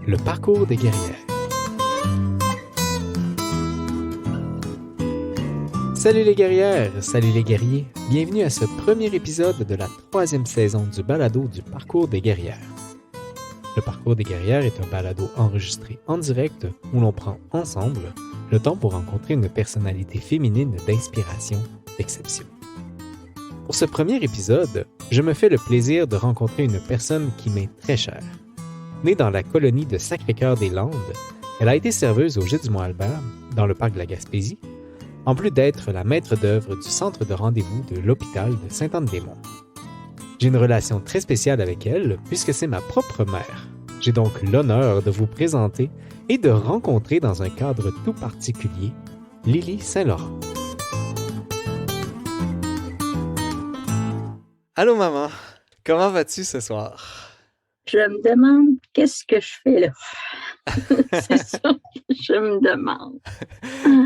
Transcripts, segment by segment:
Le parcours des guerrières. Salut les guerrières, salut les guerriers, bienvenue à ce premier épisode de la 3e saison du balado du parcours des guerrières. Le parcours des guerrières est un balado enregistré en direct où l'on prend ensemble le temps pour rencontrer une personnalité féminine d'inspiration, d'exception. Pour ce premier épisode, je me fais le plaisir de rencontrer une personne qui m'est très chère. Née dans la colonie de Sacré-Cœur-des-Landes, elle a été serveuse au Gîte du Mont-Albert, dans le parc de la Gaspésie, en plus d'être la maître d'œuvre du centre de rendez-vous de l'hôpital de Sainte-Anne-des-Monts. J'ai une relation très spéciale avec elle, puisque c'est ma propre mère. J'ai donc l'honneur de vous présenter et de rencontrer dans un cadre tout particulier, Lily Saint-Laurent. Allô maman, comment vas-tu ce soir? Je me demande qu'est-ce que je fais là. C'est ça que je me demande.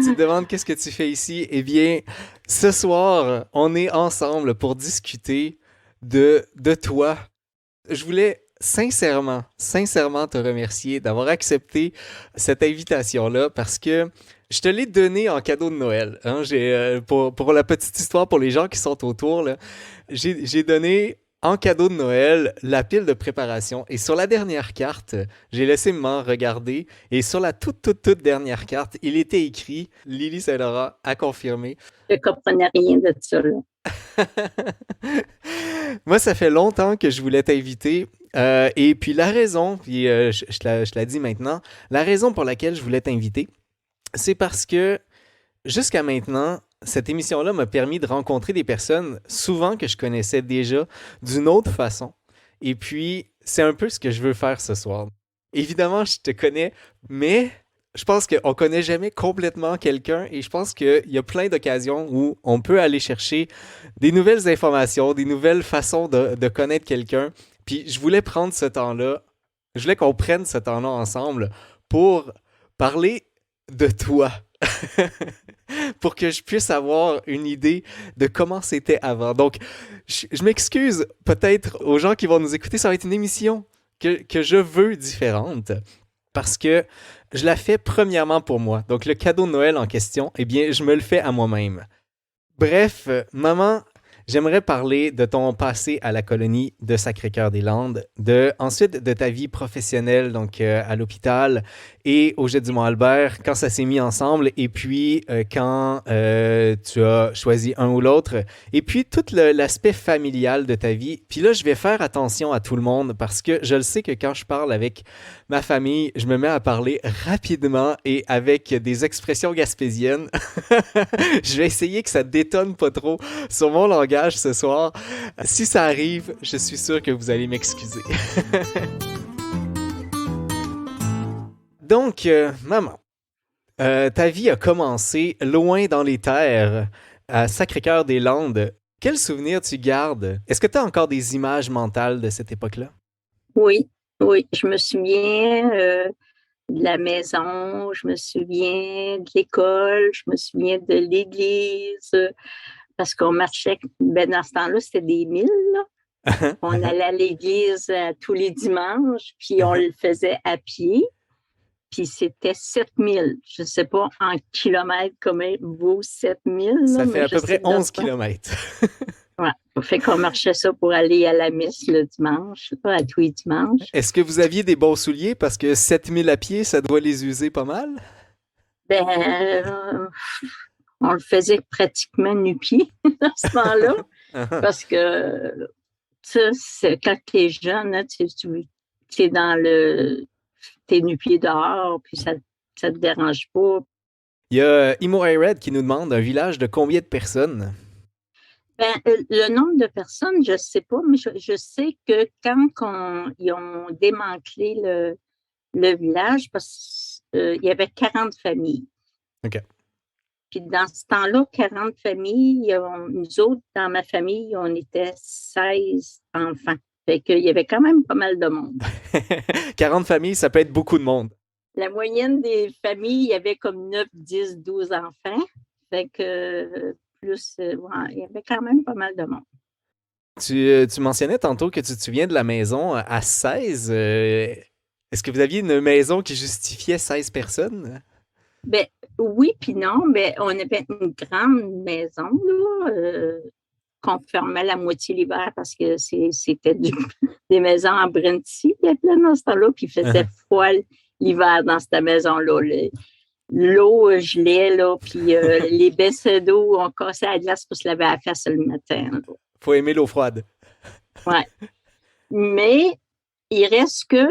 Tu te demandes qu'est-ce que tu fais ici? Eh bien, ce soir, on est ensemble pour discuter de toi. Je voulais sincèrement te remercier d'avoir accepté cette invitation-là parce que je te l'ai donné en cadeau de Noël. Hein? Pour la petite histoire, pour les gens qui sont autour, là, j'ai donné en cadeau de Noël la pile de préparation. Et sur la dernière carte, j'ai laissé maman regarder. Et sur la toute dernière carte, il était écrit « Lily Saint-Laurent a confirmé ». Je ne comprenais rien de ça là. Moi, ça fait longtemps que je voulais t'inviter. Et puis la raison, puis je la dis maintenant, la raison pour laquelle je voulais t'inviter, c'est parce que jusqu'à maintenant, cette émission-là m'a permis de rencontrer des personnes souvent que je connaissais déjà d'une autre façon. Et puis, c'est un peu ce que je veux faire ce soir. Évidemment, je te connais, mais je pense qu'on ne connaît jamais complètement quelqu'un et je pense qu'il y a plein d'occasions où on peut aller chercher des nouvelles informations, des nouvelles façons de connaître quelqu'un. Puis je voulais prendre ce temps-là, je voulais qu'on prenne ce temps-là ensemble pour parler de toi. Pour que je puisse avoir une idée de comment c'était avant. Donc, je m'excuse peut-être aux gens qui vont nous écouter, ça va être une émission que je veux différente parce que je la fais premièrement pour moi. Donc, le cadeau de Noël en question, eh bien, je me le fais à moi-même. Bref, maman, j'aimerais parler de ton passé à la colonie de Sacré-Cœur-des-Landes, ensuite de ta vie professionnelle donc à l'hôpital et au Gîte du Mont-Albert, quand ça s'est mis ensemble, et puis quand tu as choisi un ou l'autre, et puis tout l'aspect familial de ta vie. Puis là, je vais faire attention à tout le monde parce que je le sais que quand je parle avec ma famille, je me mets à parler rapidement et avec des expressions gaspésiennes. Je vais essayer que ça détonne pas trop sur mon langage ce soir. Si ça arrive, je suis sûr que vous allez m'excuser. Donc, maman, ta vie a commencé loin dans les terres, à Sacré-Cœur-des-Landes. Quel souvenir tu gardes? Est-ce que tu as encore des images mentales de cette époque-là? Oui, je me souviens de la maison, je me souviens de l'école, je me souviens de l'église, parce qu'on marchait, dans ce temps-là, c'était des milles, là. On allait à l'église tous les dimanches, puis on le faisait à pied. Puis c'était 7000. Je ne sais pas en kilomètres comment vaut 7000. Ça fait à peu près 11 kilomètres. Ouais. Ça fait qu'on marchait ça pour aller à la messe le dimanche, pas à tous les dimanches. Est-ce que vous aviez des bons souliers? Parce que 7000 à pied, ça doit les user pas mal. On le faisait pratiquement nu-pied à ce moment-là. Parce que ça, c'est quand tu es jeune, hein, tu es dans le... T'es nu-pied dehors, puis ça te dérange pas. Il y a Imo Red qui nous demande un village de combien de personnes? Le nombre de personnes, je ne sais pas, mais je sais que quand ils ont démantelé le village, parce qu'il y avait 40 familles. OK. Puis dans ce temps-là, 40 familles, nous autres, dans ma famille, on était 16 enfants. Fait qu'il y avait quand même pas mal de monde. 40 familles, ça peut être beaucoup de monde. La moyenne des familles, il y avait comme 9, 10, 12 enfants. Fait que plus, il y avait quand même pas mal de monde. Tu mentionnais tantôt que tu te souviens de la maison à 16. Est-ce que vous aviez une maison qui justifiait 16 personnes? Ben, oui, puis non, mais on avait une grande maison, là, qu'on fermait la moitié l'hiver parce que c'était des maisons en Brenty, il y a plein dans ce temps-là, puis il faisait froid l'hiver dans cette maison-là. L'eau gelait, là, puis les baissins d'eau, on cassait la glace pour se laver la face le matin. Là. Faut aimer l'eau froide. Ouais. Mais il reste que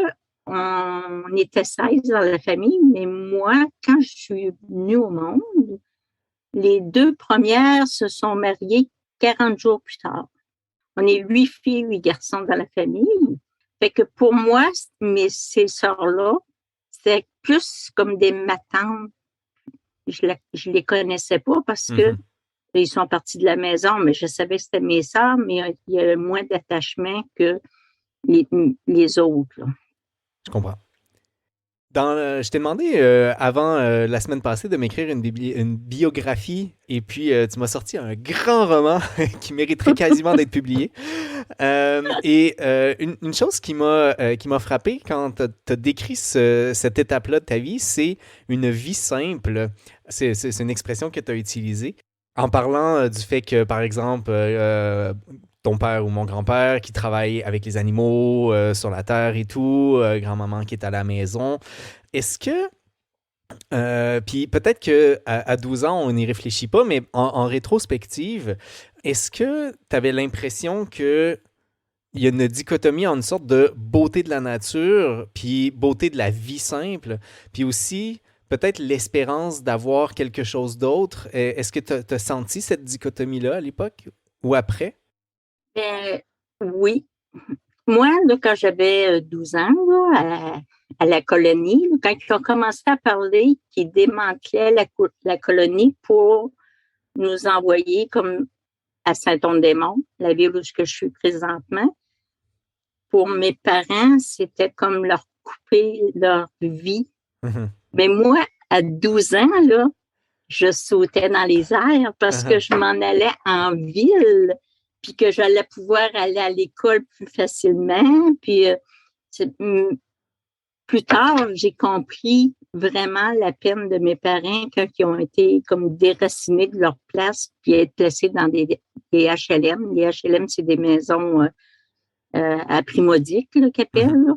on était 16 dans la famille, mais moi, quand je suis venue au monde, les 2 premières se sont mariées 40 jours plus tard. On est 8 filles, 8 garçons dans la famille. Fait que pour moi, ces sœurs-là, c'était plus comme des matantes. Je les connaissais pas parce que ils sont partis de la maison, mais je savais que c'était mes sœurs, mais il y avait moins d'attachement que les autres. Là. Je comprends. Je t'ai demandé avant la semaine passée de m'écrire une biographie et puis tu m'as sorti un grand roman qui mériterait quasiment d'être publié. Une chose qui m'a frappé quand tu as décrit cette étape-là de ta vie, c'est une vie simple. C'est une expression que tu as utilisée en parlant du fait que, par exemple, ton père ou mon grand-père qui travaille avec les animaux sur la terre et tout, grand-maman qui est à la maison. Est-ce que, puis peut-être qu'à 12 ans, on n'y réfléchit pas, mais en rétrospective, est-ce que tu avais l'impression que il y a une dichotomie en une sorte de beauté de la nature, puis beauté de la vie simple, puis aussi peut-être l'espérance d'avoir quelque chose d'autre? Est-ce que tu as senti cette dichotomie-là à l'époque ou après? Oui. Moi, là, quand j'avais 12 ans, là, à la colonie, là, quand ils ont commencé à parler qu'ils démantelaient la colonie pour nous envoyer comme à Saint-Onde-des-Monts, la ville où je suis présentement, pour mes parents, c'était comme leur couper leur vie. Mais moi, à 12 ans, là, je sautais dans les airs parce que je m'en allais en ville, puis que j'allais pouvoir aller à l'école plus facilement. Puis plus tard, j'ai compris vraiment la peine de mes parents quand ils ont été comme déracinés de leur place puis être placés dans des HLM. Les HLM, c'est des maisons à prix modique, qu'ils appellent. Là.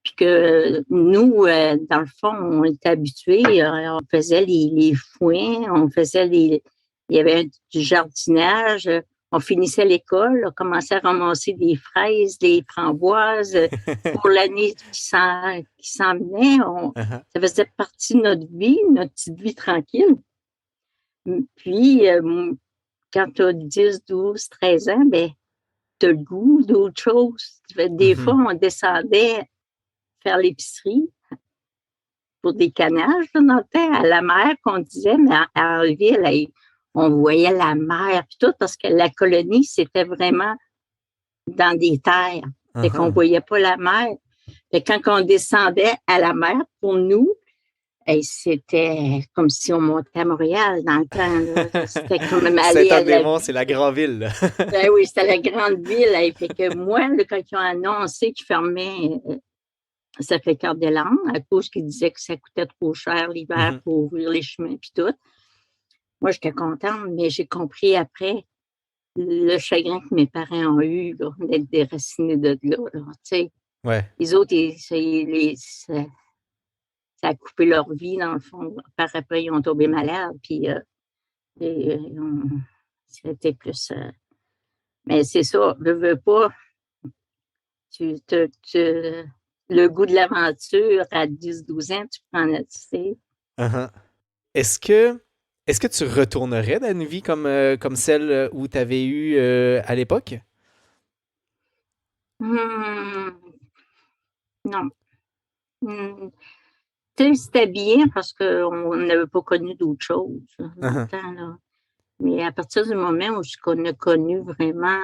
Puis que nous, dans le fond, on était habitués, on faisait les foins, il y avait du jardinage, on finissait l'école, on commençait à ramasser des fraises, des framboises pour l'année qui s'en venait. Ça faisait partie de notre vie, notre petite vie tranquille. Puis, quand tu as 10, 12, 13 ans, ben, tu as le goût d'autre chose. Des fois, on descendait faire l'épicerie pour des canages là, dans le temps, à la mer qu'on disait, mais en ville, on voyait la mer puis tout, parce que la colonie, c'était vraiment dans des terres. Fait qu'on voyait pas la mer. Fait quand on descendait à la mer, pour nous, c'était comme si on montait à Montréal dans le temps. Là. C'était comme aller Saint-Anne-des-Monts, c'est la grande ville. Ben oui, c'était la grande ville. Fait que moi, là, quand ils ont annoncé qu'ils fermaient ça fait Cœur-des-Landes, à cause qu'ils disaient que ça coûtait trop cher l'hiver pour ouvrir les chemins puis tout. Moi, j'étais contente, mais j'ai compris après le chagrin que mes parents ont eu là, d'être déracinés de là. Ouais. Les autres, ça a coupé leur vie, dans le fond. Par après, ils ont tombé malades, puis c'était plus... mais c'est ça, veux pas, le goût de l'aventure à 10-12 ans, tu prends tu sais. Est-ce que tu retournerais dans une vie comme celle où tu avais eu à l'époque? Non. Tu sais, c'était bien parce qu'on n'avait pas connu d'autre chose longtemps, là. Mais à partir du moment où on a connu vraiment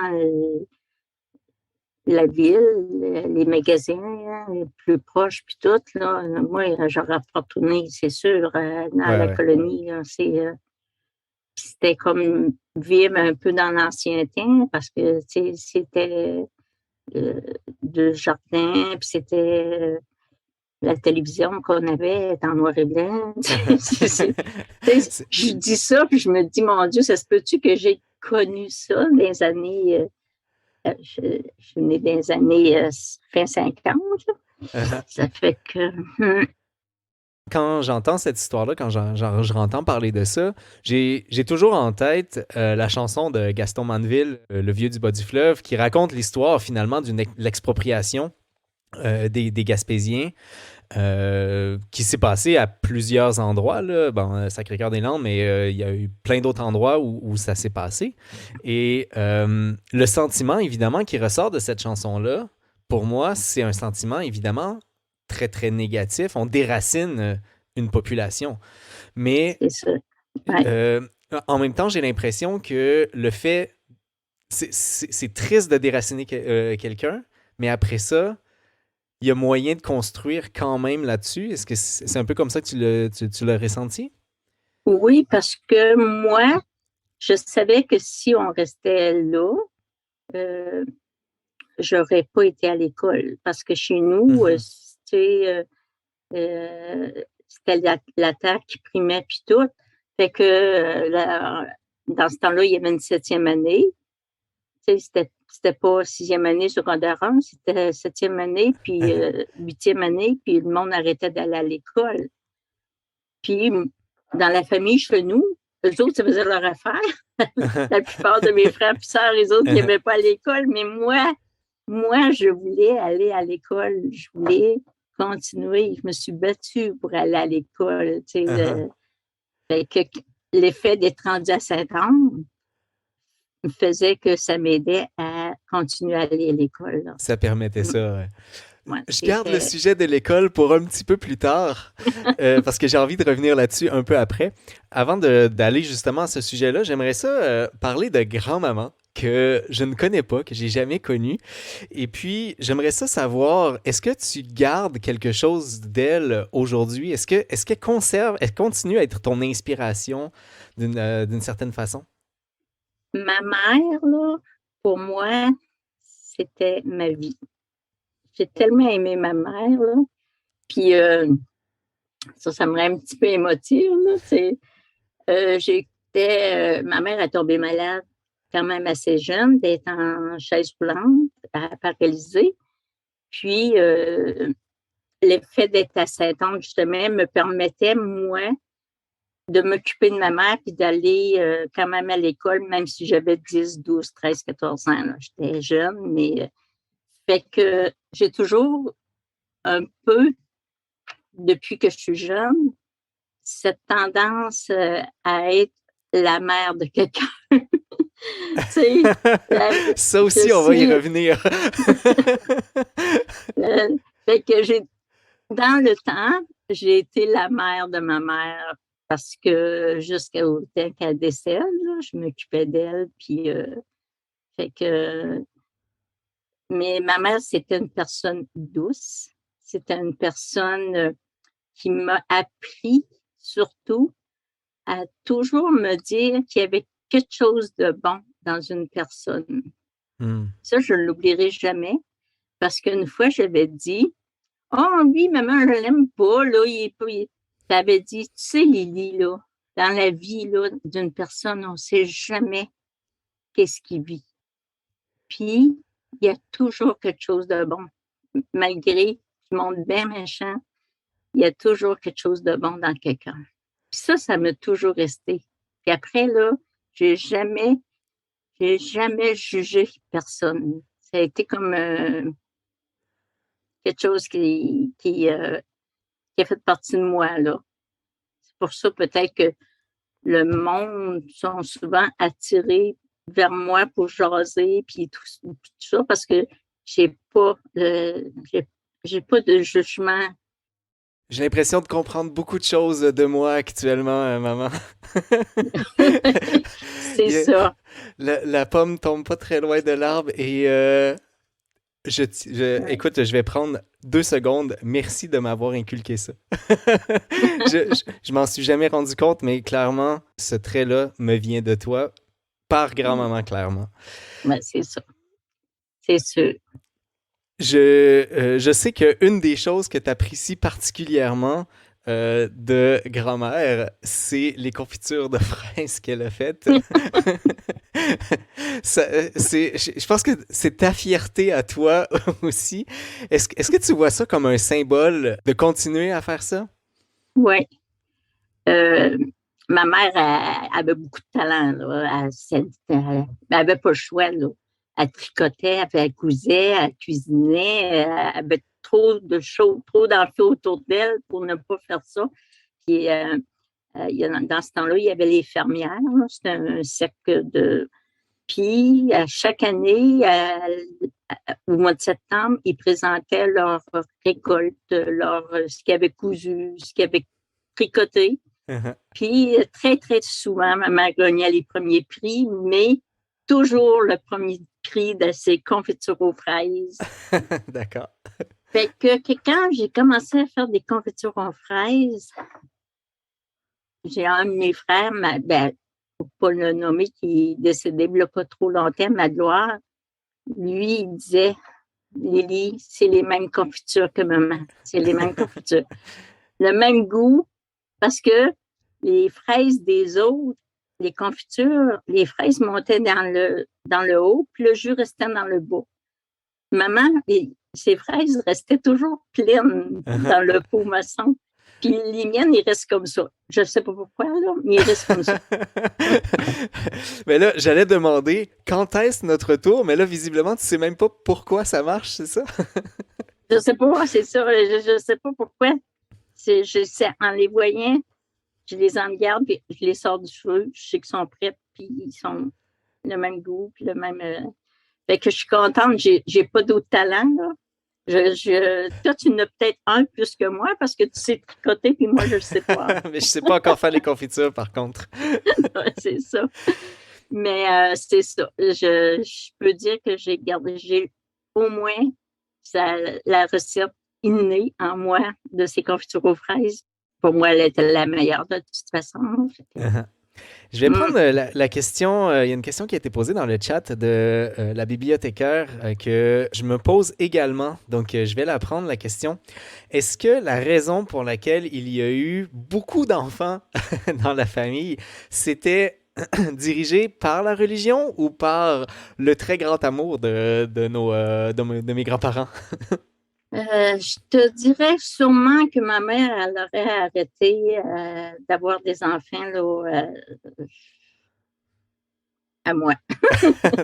la ville, les magasins les plus proches, puis tout, là, moi, j'aurais retourné, c'est sûr, dans la colonie. Là, c'était comme vivre un peu dans l'ancien temps parce que c'était de jardin, puis c'était la télévision qu'on avait est en noir et blanc. C'est- Je dis ça, puis je me dis, mon Dieu, ça se peut-tu que j'ai connu ça dans les années, je suis née dans les années fin 50, là. Ça fait que, Quand j'entends cette histoire-là, quand je entends parler de ça, j'ai toujours en tête la chanson de Gaston Manville, Le vieux du bas du fleuve, qui raconte l'histoire finalement d'une l'expropriation des Gaspésiens qui s'est passée à plusieurs endroits, là. Bon, Sacré-Cœur-des-Landes, mais il y a eu plein d'autres endroits où ça s'est passé. Et le sentiment, évidemment, qui ressort de cette chanson-là, pour moi, c'est un sentiment, évidemment, très, très négatif. On déracine une population. Mais c'est ça. Ouais. euh, en même temps, j'ai l'impression que le fait... C'est triste de déraciner quelqu'un, mais après ça, il y a moyen de construire quand même là-dessus. Est-ce que c'est un peu comme ça que tu l'as ressenti? Oui, parce que moi, je savais que si on restait là, euh, j'aurais pas été à l'école. Parce que chez nous, Mhm. euh, c'était la terre qui primait, puis tout. Fait que dans ce temps-là, il y avait une 7e année. C'était pas 6e année secondaire 1, c'était 7e année, puis 8e année, puis le monde arrêtait d'aller à l'école. Puis dans la famille chez nous, eux autres, ça faisait leur affaire. La plupart de mes frères et sœurs, les autres, ils n'aimaient pas à l'école, mais moi, je voulais aller à l'école. Je voulais continuer. Je me suis battue pour aller à l'école. Fait que l'effet d'être rendu à Saint-Anne faisait que ça m'aidait à continuer à aller à l'école, là. Ça permettait ça. Ouais. Ouais, Je garde le c'était... sujet de l'école pour un petit peu plus tard, parce que j'ai envie de revenir là-dessus un peu après. Avant d'aller justement à ce sujet-là, j'aimerais ça parler de grand-maman que je ne connais pas, que j'ai jamais connue. Et puis, j'aimerais ça savoir, est-ce que tu gardes quelque chose d'elle aujourd'hui? Est-ce qu'elle conserve, elle continue à être ton inspiration d'une certaine façon? Ma mère, là, pour moi, c'était ma vie. J'ai tellement aimé ma mère, là. Puis ça me rend un petit peu émotive, là. Ma mère est tombée malade quand même assez jeune, d'être en chaise roulante, paralysée. Puis, le fait d'être à Saint-Anne, justement, me permettait, moi, de m'occuper de ma mère puis d'aller quand même à l'école, même si j'avais 10, 12, 13, 14 ans. J'étais jeune, mais fait que j'ai toujours un peu, depuis que je suis jeune, cette tendance à être la mère de quelqu'un. Tu sais, Ça je aussi, on va y suis. revenir. Fait que dans le temps, j'ai été la mère de ma mère parce que jusqu'au temps qu'elle décède, là, je m'occupais d'elle. Puis, fait que, mais ma mère, c'était une personne douce. C'était une personne qui m'a appris surtout à toujours me dire qu'il y avait quelque chose de bon dans une personne. Hmm. Ça, je ne l'oublierai jamais parce qu'une fois, j'avais dit, oh oui, maman, je l'aime pas, là, il est pas. T'avais dit, tu sais, Lily, là, dans la vie, là, d'une personne, on ne sait jamais qu'est-ce qu'il vit. Puis, il y a toujours quelque chose de bon. Malgré le monde bien méchant, il y a toujours quelque chose de bon dans quelqu'un. Puis ça m'a toujours resté. Puis après, là, j'ai jamais, j'ai jamais jugé personne. Ça a été comme quelque chose qui a fait partie de moi, là. C'est pour ça peut-être que le monde sont souvent attirés vers moi pour jaser puis tout ça parce que j'ai pas j'ai pas de jugement. J'ai l'impression de comprendre beaucoup de choses de moi actuellement, maman. C'est Il y a- ça. la pomme tombe pas très loin de l'arbre et écoute, je vais prendre 2 secondes. Merci de m'avoir inculqué ça. Je m'en suis jamais rendu compte, mais clairement, ce trait-là me vient de toi, par grand-maman, clairement. Ouais, c'est ça. C'est sûr. Je sais qu'une des choses que tu apprécies particulièrement de grand-mère, c'est les confitures de fraises qu'elle a faites. Je pense que c'est ta fierté à toi aussi. Est-ce que tu vois ça comme un symbole de continuer à faire ça? Oui. Ma mère avait beaucoup de talent. Là. Elle n'avait pas le choix. Là. Elle tricotait, elle cousait, elle cuisinait. Elle avait trop de choses, trop d'enfants autour d'elle pour ne pas faire ça. Puis, dans ce temps-là, il y avait les fermières. C'était un cercle de... Puis, à chaque année, au mois de septembre, ils présentaient leur récolte, ce qu'ils avaient cousu, ce qu'ils avaient tricoté. Puis, très, très souvent, ma mère gagnait les premiers prix, mais toujours le premier prix de ses confitures aux fraises. D'accord. Fait que quand j'ai commencé à faire des confitures aux fraises, j'ai un de mes frères, pour pas le nommer, qui est décédé il n'y a pas trop longtemps, Magloire, lui, il disait, Lily, c'est les mêmes confitures que maman. C'est les mêmes confitures. Le même goût, parce que les fraises des autres, les confitures, les fraises montaient dans le haut, puis le jus restait dans le bas. Maman, ses fraises restaient toujours pleines dans le pot maçon. Puis les miennes, ils restent comme ça. Je ne sais pas pourquoi, là, mais ils restent comme ça. Mais là, j'allais demander quand est-ce notre tour, mais là, visiblement, tu sais même pas pourquoi ça marche, c'est ça? Je sais pas, c'est ça. Je sais pas pourquoi. En les voyant, je les en garde, puis je les sors du feu. Je sais qu'ils sont prêts, puis ils sont le même goût, puis le même. Fait que je suis contente. J'ai pas d'autres talents, là. Toi, tu en as peut-être un plus que moi parce que tu sais tricoter, puis moi, je ne sais pas. Mais je sais pas encore faire les confitures, par contre. C'est ça. Mais c'est ça. Je peux dire que j'ai au moins la recette innée en moi de ces confitures aux fraises. Pour moi, elle était la meilleure de toute façon. Je vais prendre la question. Il y a une question qui a été posée dans le chat de la bibliothécaire que je me pose également. Donc, je vais la prendre, la question. Est-ce que la raison pour laquelle il y a eu beaucoup d'enfants dans la famille, c'était dirigé par la religion ou par le très grand amour de mes grands-parents? Je te dirais sûrement que ma mère, elle aurait arrêté d'avoir des enfants là, à moi.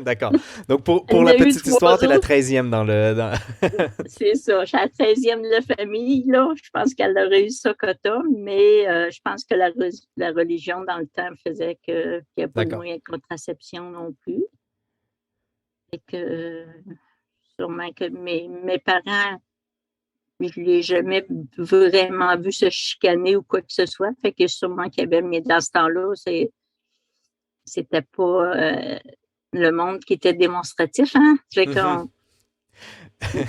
D'accord. Donc, pour la petite histoire, tu es la 13e dans le... C'est ça. Je suis la 13e de la famille. Là. Je pense qu'elle aurait eu ça quota, mais je pense que la religion, dans le temps, faisait qu'il n'y a pas de moyen de contraception non plus. Et que sûrement que mes parents, je ne l'ai jamais vraiment vu se chicaner ou quoi que ce soit. Fait que sûrement qu'il y avait, mais dans ce temps-là, c'était pas le monde qui était démonstratif. Hein? Fait qu'on,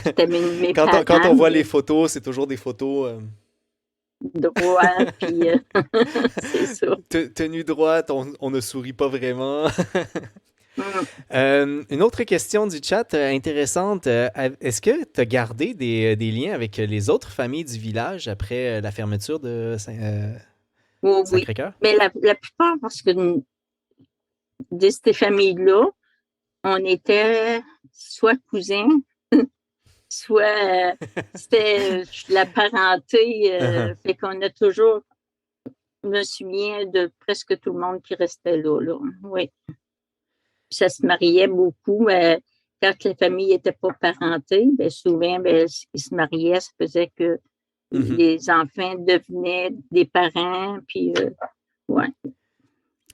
c'était mes parents, quand on voit les photos, c'est toujours des photos... droit, puis c'est ça. Tenue droite, on ne sourit pas vraiment. Une autre question du chat intéressante. Est-ce que tu as gardé des liens avec les autres familles du village après la fermeture de Sacré-Cœur? Oui, mais la plupart, parce que de ces familles-là, on était soit cousins, soit c'était la parenté. Fait qu'on a toujours, je me souviens de presque tout le monde qui restait là. Oui. Ça se mariait beaucoup. Quand la famille n'était pas parentée, bien souvent, ils se mariaient. Ça faisait que les enfants devenaient des parents. Puis, ouais.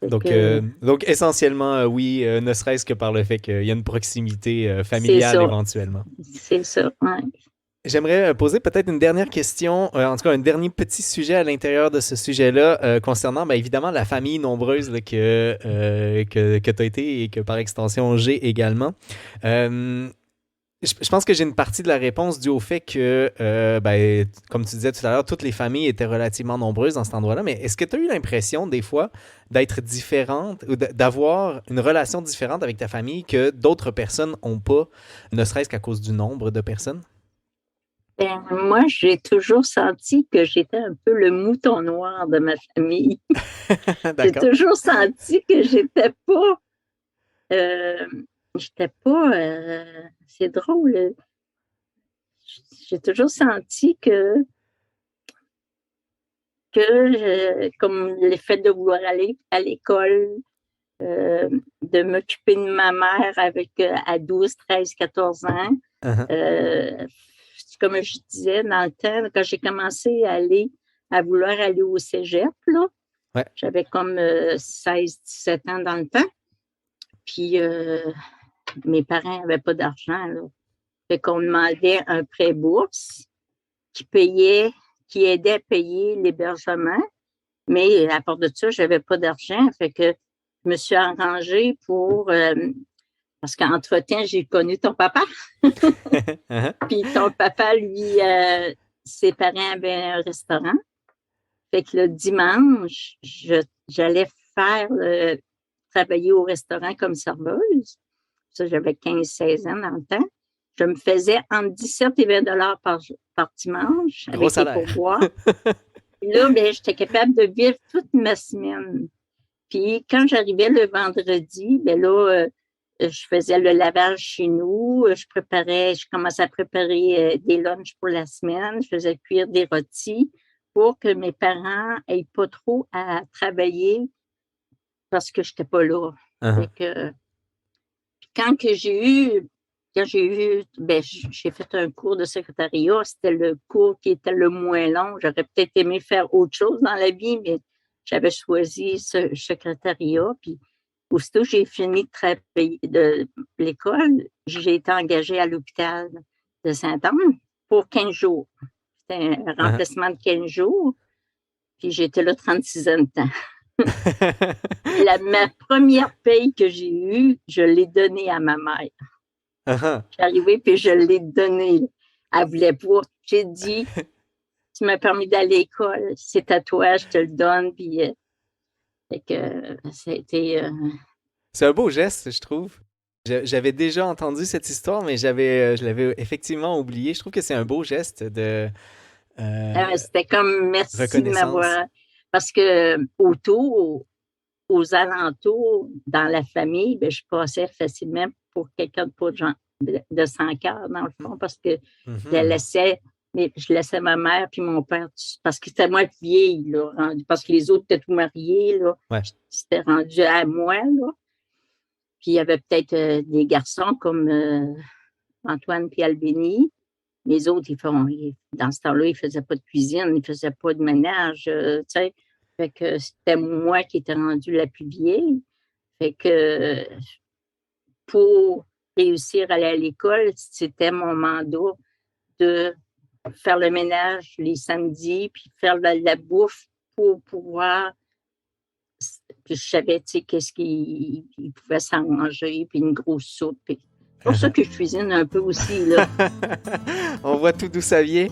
Donc, essentiellement, oui, ne serait-ce que par le fait qu'il y a une proximité familiale éventuellement. C'est ça, oui. J'aimerais poser peut-être une dernière question, en tout cas un dernier petit sujet à l'intérieur de ce sujet-là, concernant évidemment la famille nombreuse là, que tu as été et que par extension j'ai également. Je pense que j'ai une partie de la réponse due au fait que, ben, comme tu disais tout à l'heure, toutes les familles étaient relativement nombreuses dans cet endroit-là, mais est-ce que tu as eu l'impression des fois d'être différente ou d'avoir une relation différente avec ta famille que d'autres personnes n'ont pas, ne serait-ce qu'à cause du nombre de personnes? Ben, moi, j'ai toujours senti que j'étais un peu le mouton noir de ma famille. J'ai D'accord. toujours senti que euh, j'étais pas, c'est drôle. J'ai toujours senti comme le fait de vouloir aller à l'école, de m'occuper de ma mère à 12, 13, 14 ans. Uh-huh. Euh, Comme je disais, dans le temps, quand j'ai commencé à vouloir aller au cégep, là, Ouais. j'avais comme 16, 17 ans dans le temps. Puis mes parents n'avaient pas d'argent, là. Fait qu'on demandait un prêt bourse qui payait, qui aidait à payer l'hébergement. Mais à part de ça, je n'avais pas d'argent. Fait que je me suis arrangée parce qu'entre-temps, j'ai connu ton papa. Uh-huh. Puis ton papa, lui, ses parents avaient un restaurant. Fait que le dimanche, j'allais travailler au restaurant comme serveuse. Ça, j'avais 15-16 ans dans le temps. Je me faisais entre 17 et 20 dollars par dimanche Gros avec les salaire. pourboires. Puis là, ben, j'étais capable de vivre toute ma semaine. Puis quand j'arrivais le vendredi, ben là, je faisais le lavage chez nous, je commençais à préparer des lunchs pour la semaine, je faisais cuire des rôtis pour que mes parents aient pas trop à travailler parce que je n'étais pas là. Uh-huh. Fait que, quand que j'ai fait un cours de secrétariat, c'était le cours qui était le moins long. J'aurais peut-être aimé faire autre chose dans la vie, mais j'avais choisi ce secrétariat. Puis, aussitôt que j'ai fini de travailler de l'école, j'ai été engagée à l'hôpital de Sainte-Anne pour 15 jours. C'était un Uh-huh. remplacement de 15 jours. Puis, j'étais là 36 ans de temps. Ma première paye que j'ai eue, je l'ai donnée à ma mère. Uh-huh. Je suis arrivée, puis je l'ai donnée. Elle voulait pas. J'ai dit, tu m'as permis d'aller à l'école, c'est à toi, je te le donne. Puis, fait que ça a été. C'est un beau geste, je trouve. J'avais déjà entendu cette histoire, mais je l'avais effectivement oublié. Je trouve que c'est un beau geste de C'était comme merci de reconnaissance. m'avoir. Parce que aux alentours, dans la famille, ben, je passais facilement pour quelqu'un de pas de sans cœur, dans le fond, parce que Mhm. je laissais ma mère puis mon père, parce que c'était moi qui vieille, là, parce que les autres étaient tout mariés, là. Ouais. C'était rendu à moi, là. Puis il y avait peut-être des garçons comme Antoine puis Albéni. Les autres, dans ce temps-là, ils ne faisaient pas de cuisine, ils ne faisaient pas de ménage, tu sais. Fait que c'était moi qui étais rendue la plus vieille. Fait que pour réussir à aller à l'école, c'était mon mandat de faire le ménage les samedis, puis faire la bouffe pour pouvoir. Puis je savais, tu sais, qu'est-ce qu'il pouvait s'arranger, puis une grosse soupe. C'est pour ça que je cuisine un peu aussi, là. On voit tout d'où ça vient.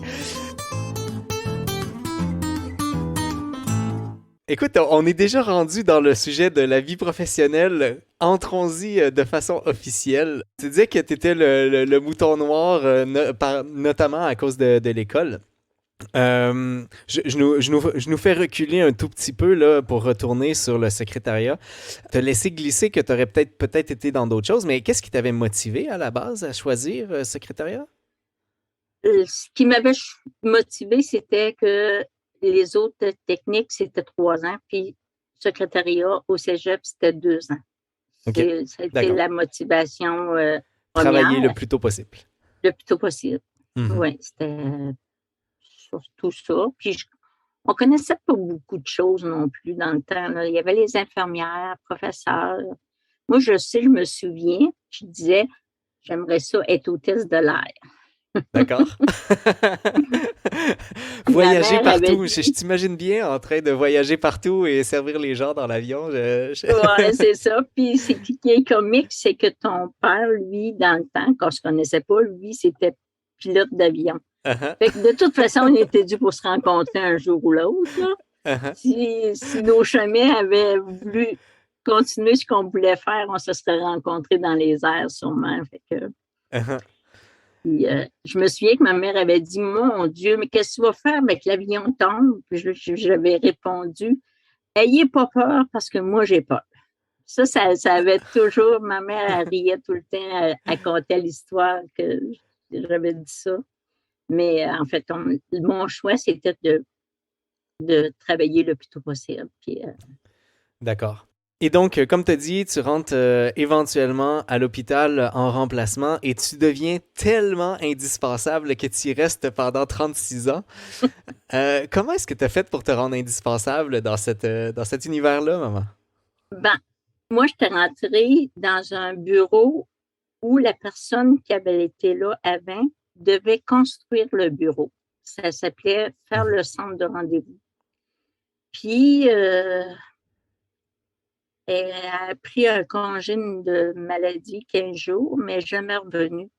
Écoute, on est déjà rendu dans le sujet de la vie professionnelle. Entrons-y de façon officielle. Tu disais que tu étais le mouton noir, notamment à cause de l'école. Je nous fais reculer un tout petit peu là, pour retourner sur le secrétariat. Te laisser glisser que tu aurais peut-être été dans d'autres choses, mais qu'est-ce qui t'avait motivé à la base à choisir secrétariat? Ce qui m'avait motivé, c'était que les autres techniques, c'était 3 ans, puis secrétariat au cégep, c'était 2 ans. OK, Ça a été d'accord. la motivation Travailler le première, plus tôt possible. le plus tôt possible. Mhm. Oui, c'était surtout ça. Puis, on ne connaissait pas beaucoup de choses non plus dans le temps, là. Il y avait les infirmières, professeurs. Moi, je me souviens, je disais, j'aimerais ça être hôtesse de l'air. D'accord. Ma Voyager mère avait partout. Je dit, t'imagine bien en train de voyager partout et servir les gens dans l'avion. ouais, c'est ça. Puis, ce qui est comique, c'est que ton père, lui, dans le temps, quand je ne connaissais pas, lui, c'était pilote d'avion. Uh-huh, Fait que de toute façon, on était dû pour se rencontrer un jour ou l'autre, là. uh-huh, Si nos chemins avaient voulu continuer ce qu'on voulait faire, on se serait rencontrés dans les airs sûrement. Fait que, uh-huh. puis, je me souviens que ma mère avait dit, mon Dieu, mais qu'est-ce que tu vas faire avec l'avion tombe? Puis j'avais répondu, ayez pas peur parce que moi, j'ai peur. Ça avait toujours, ma mère, elle riait tout le temps, elle contait l'histoire que j'avais dit ça. Mais en fait, mon choix, c'était de travailler le plus tôt possible. Puis, D'accord. Et donc, comme tu as dit, tu rentres éventuellement à l'hôpital en remplacement et tu deviens tellement indispensable que tu y restes pendant 36 ans. Comment est-ce que tu as fait pour te rendre indispensable dans cet univers-là, maman? ben, moi, j'étais rentrée dans un bureau où la personne qui avait été là avant devait construire le bureau. Ça s'appelait faire Mhm. le centre de rendez-vous. Puis, elle a pris un congé de maladie 15 jours, mais jamais revenu.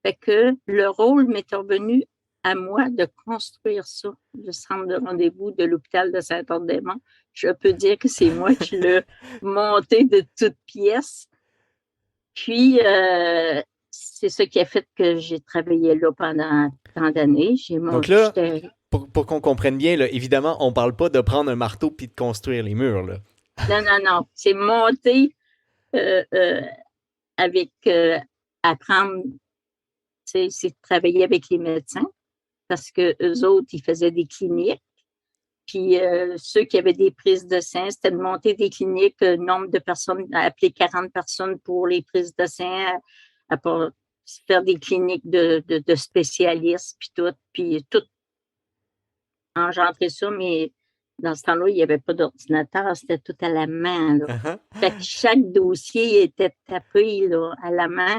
Fait que le rôle m'est revenu à moi de construire ça, le centre de rendez-vous de l'hôpital de Saint-Ordre-des-Monts. Je peux dire que c'est moi qui l'ai monté de toutes pièces. Puis, c'est ça qui a fait que j'ai travaillé là pendant tant d'années. Donc là, pour qu'on comprenne bien, là, évidemment, on parle pas de prendre un marteau puis de construire les murs, là. Non, non, non. C'est monté euh, euh, avec apprendre, c'est de travailler avec les médecins parce que eux autres, ils faisaient des cliniques. Puis ceux qui avaient des prises de sein, c'était de monter des cliniques, nombre de personnes, appeler 40 personnes pour les prises de sein, à faire des cliniques de spécialistes, puis tout engendrer ça, mais dans ce temps-là, il n'y avait pas d'ordinateur, c'était tout à la main. Là. Uh-huh. Fait que chaque dossier était tapé là, à la main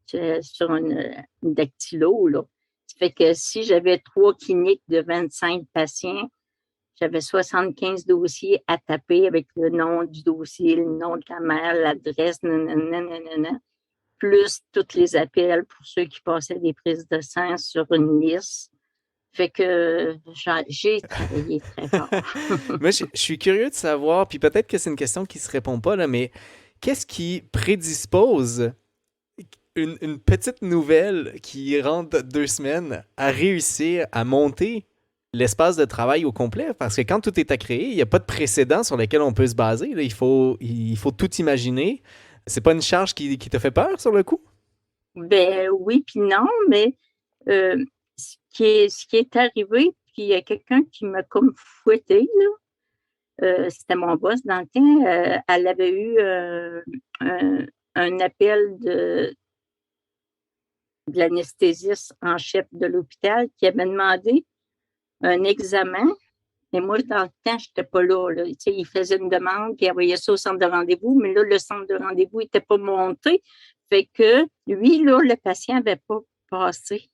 sur une dactylo. Là. Ça fait que si j'avais 3 cliniques de 25 patients, j'avais 75 dossiers à taper avec le nom du dossier, le nom de la mère, l'adresse, nanana, plus tous les appels pour ceux qui passaient des prises de sang sur une liste. Fait que j'ai travaillé très fort. Moi, je suis curieux de savoir, puis peut-être que c'est une question qui se répond pas, là, mais qu'est-ce qui prédispose une petite nouvelle qui rentre 2 semaines à réussir à monter l'espace de travail au complet? Parce que quand tout est à créer, il n'y a pas de précédent sur lequel on peut se baser. Là. Il faut tout imaginer. C'est pas une charge qui te fait peur sur le coup? Ben oui, puis non, mais ce qui est arrivé, puis il y a quelqu'un qui m'a comme fouetté, là. C'était mon boss dans le temps. Elle avait eu un appel de l'anesthésiste en chef de l'hôpital qui avait demandé un examen. Mais moi, dans le temps, je n'étais pas là. Là. Tu sais, il faisait une demande, puis il envoyait ça au centre de rendez-vous, mais là, le centre de rendez-vous n'était pas monté. Fait que lui, là, le patient n'avait pas passé.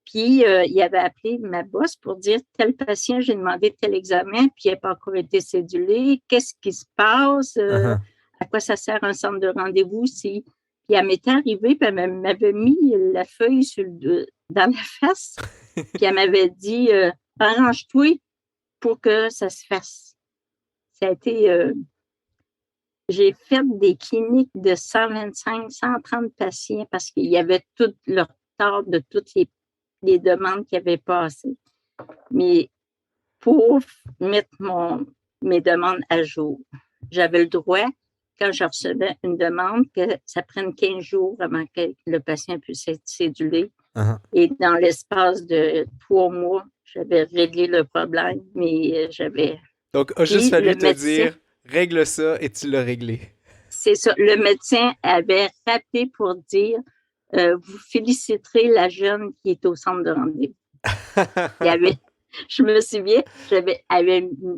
Puis, il avait appelé ma boss pour dire tel patient, j'ai demandé tel examen, puis il n'a pas encore été cédulé. Qu'est-ce qui se passe? Uh-huh. À quoi ça sert un centre de rendez-vous? Si... Puis, elle m'était arrivée, puis elle m'avait mis la feuille dans la face, puis elle m'avait dit arrange-toi pour que ça se fasse. Ça a été. J'ai fait des cliniques de 125, 130 patients parce qu'il y avait tout le retard de toutes les demandes qui avaient passé. Mais pour mettre mes demandes à jour, j'avais le droit, quand je recevais une demande, que ça prenne 15 jours avant que le patient puisse être cédulé. Uh-huh. Et dans l'espace de 3 mois, j'avais réglé le problème, mais j'avais. Donc, a juste Puis fallu le te médecin, dire, règle ça et tu l'as réglé. c'est ça, le médecin avait rappelé pour dire vous féliciterez la jeune qui est au centre de rendez-vous. Il y avait, je me souviens,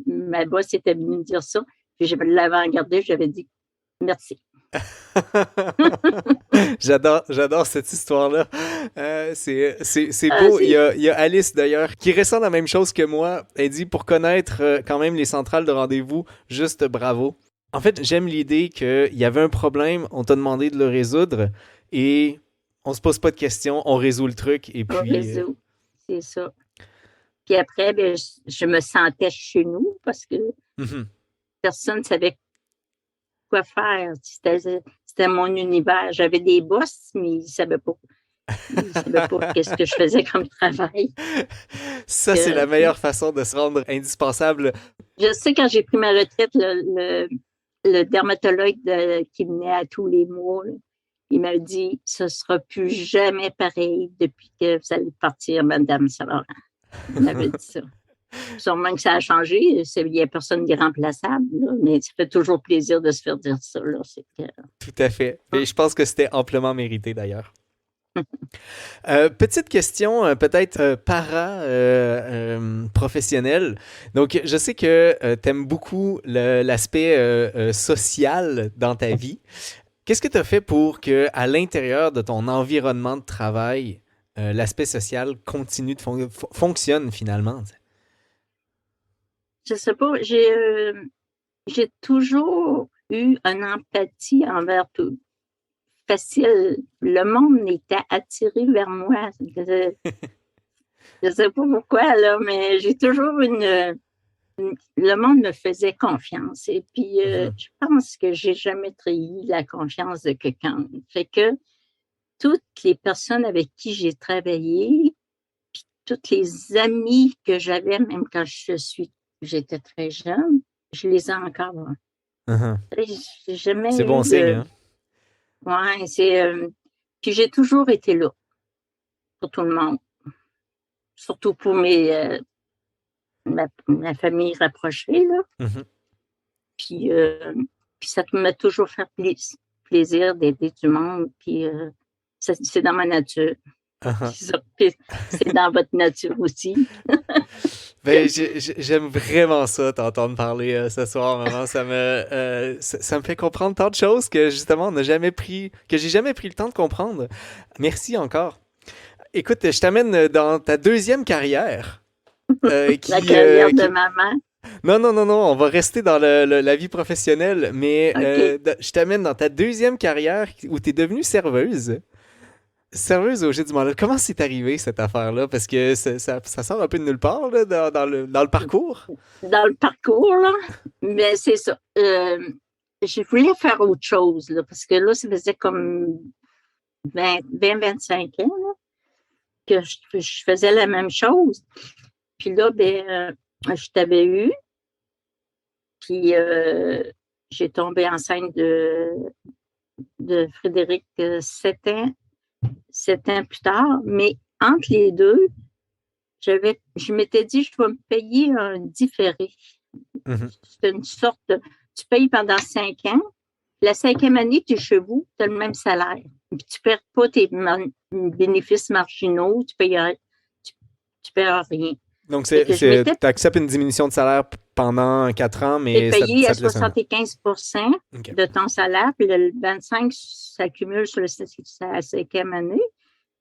ma boss était venue me dire ça, puis je l'avais regardé, j'avais dit merci. J'adore cette histoire-là. C'est Ah, beau. Il y a Alice d'ailleurs qui ressent la même chose que moi. Elle dit pour connaître quand même les centrales de rendez-vous, juste bravo. En fait, j'aime l'idée qu'il y avait un problème, on t'a demandé de le résoudre et on se pose pas de questions, on résout le truc et au puis. réseau, c'est ça. Puis après, ben, je me sentais chez nous parce que Mhm. personne ne savait quoi faire. C'était mon univers. J'avais des boss, mais ils ne savaient pas. Ils savaient pas qu'est-ce que je faisais comme travail. Ça, c'est la Que, meilleure façon de se rendre indispensable. je sais, quand j'ai pris ma retraite, le dermatologue qui venait à tous les mois, là, il m'a dit, ce ne sera plus jamais pareil depuis que vous allez partir, Madame Saint-Laurent. Il m'avait dit ça. Sûrement que ça a changé. Il n'y a personne d'irremplaçable, là, mais ça fait toujours plaisir de se faire dire ça. Là. Tout à fait. Et je pense que c'était amplement mérité d'ailleurs. Petite question, peut-être professionnelle. Donc, je sais que tu aimes beaucoup l'aspect social dans ta vie. Qu'est-ce que tu as fait pour que, à l'intérieur de ton environnement de travail, l'aspect social continue de fonctionne finalement? Je sais pas, j'ai toujours eu une empathie envers tout. Facile. Le monde était attiré vers moi. Je sais pas pourquoi, là, mais j'ai toujours le monde me faisait confiance. Et puis, Mhm. je pense que j'ai jamais trahi la confiance de quelqu'un. Fait que toutes les personnes avec qui j'ai travaillé, toutes les amies que j'avais, même quand j'étais très jeune, je les ai encore. Mhm. J'ai jamais C'est bon eu signe, de. hein? Ouais, puis j'ai toujours été là pour tout le monde, surtout pour ma famille rapprochée, là. Mhm. Puis, puis ça m'a toujours fait plaisir d'aider du monde. Puis c'est dans ma nature. Mhm. C'est dans votre nature aussi. Ben, j'aime vraiment ça, t'entendre parler ce soir, maman. Ça me fait comprendre tant de choses que justement que j'ai jamais pris le temps de comprendre. Merci encore. Écoute, je t'amène dans ta deuxième carrière. La carrière de maman. Non, non, non, non, on va rester dans la vie professionnelle, mais OK. je t'amène dans ta deuxième carrière où tu es devenue serveuse. Serveuse au Jet du Mandel. Comment c'est arrivé cette affaire-là? Parce que ça sort un peu de nulle part là, dans le parcours. Dans le parcours, là. Mais c'est ça. Je voulais faire autre chose, là, parce que là, ça faisait comme 25 ans là, que je faisais la même chose. Puis là, ben, je t'avais eu, puis j'ai tombé enceinte de Frédéric 7 ans plus tard. Mais entre les deux, je m'étais dit, je vais me payer un différé. Mhm. C'est une sorte tu payes pendant 5 ans. La 5e année, tu es chez vous, tu as le même salaire. Puis tu ne perds pas tes bénéfices marginaux, tu perds rien. Donc, Fait que je m'étais tu acceptes une diminution de salaire pendant 4 ans, mais payé à ça te laisse un an. 75% OK. de ton salaire, puis le 25 s'accumule sur la 5e année.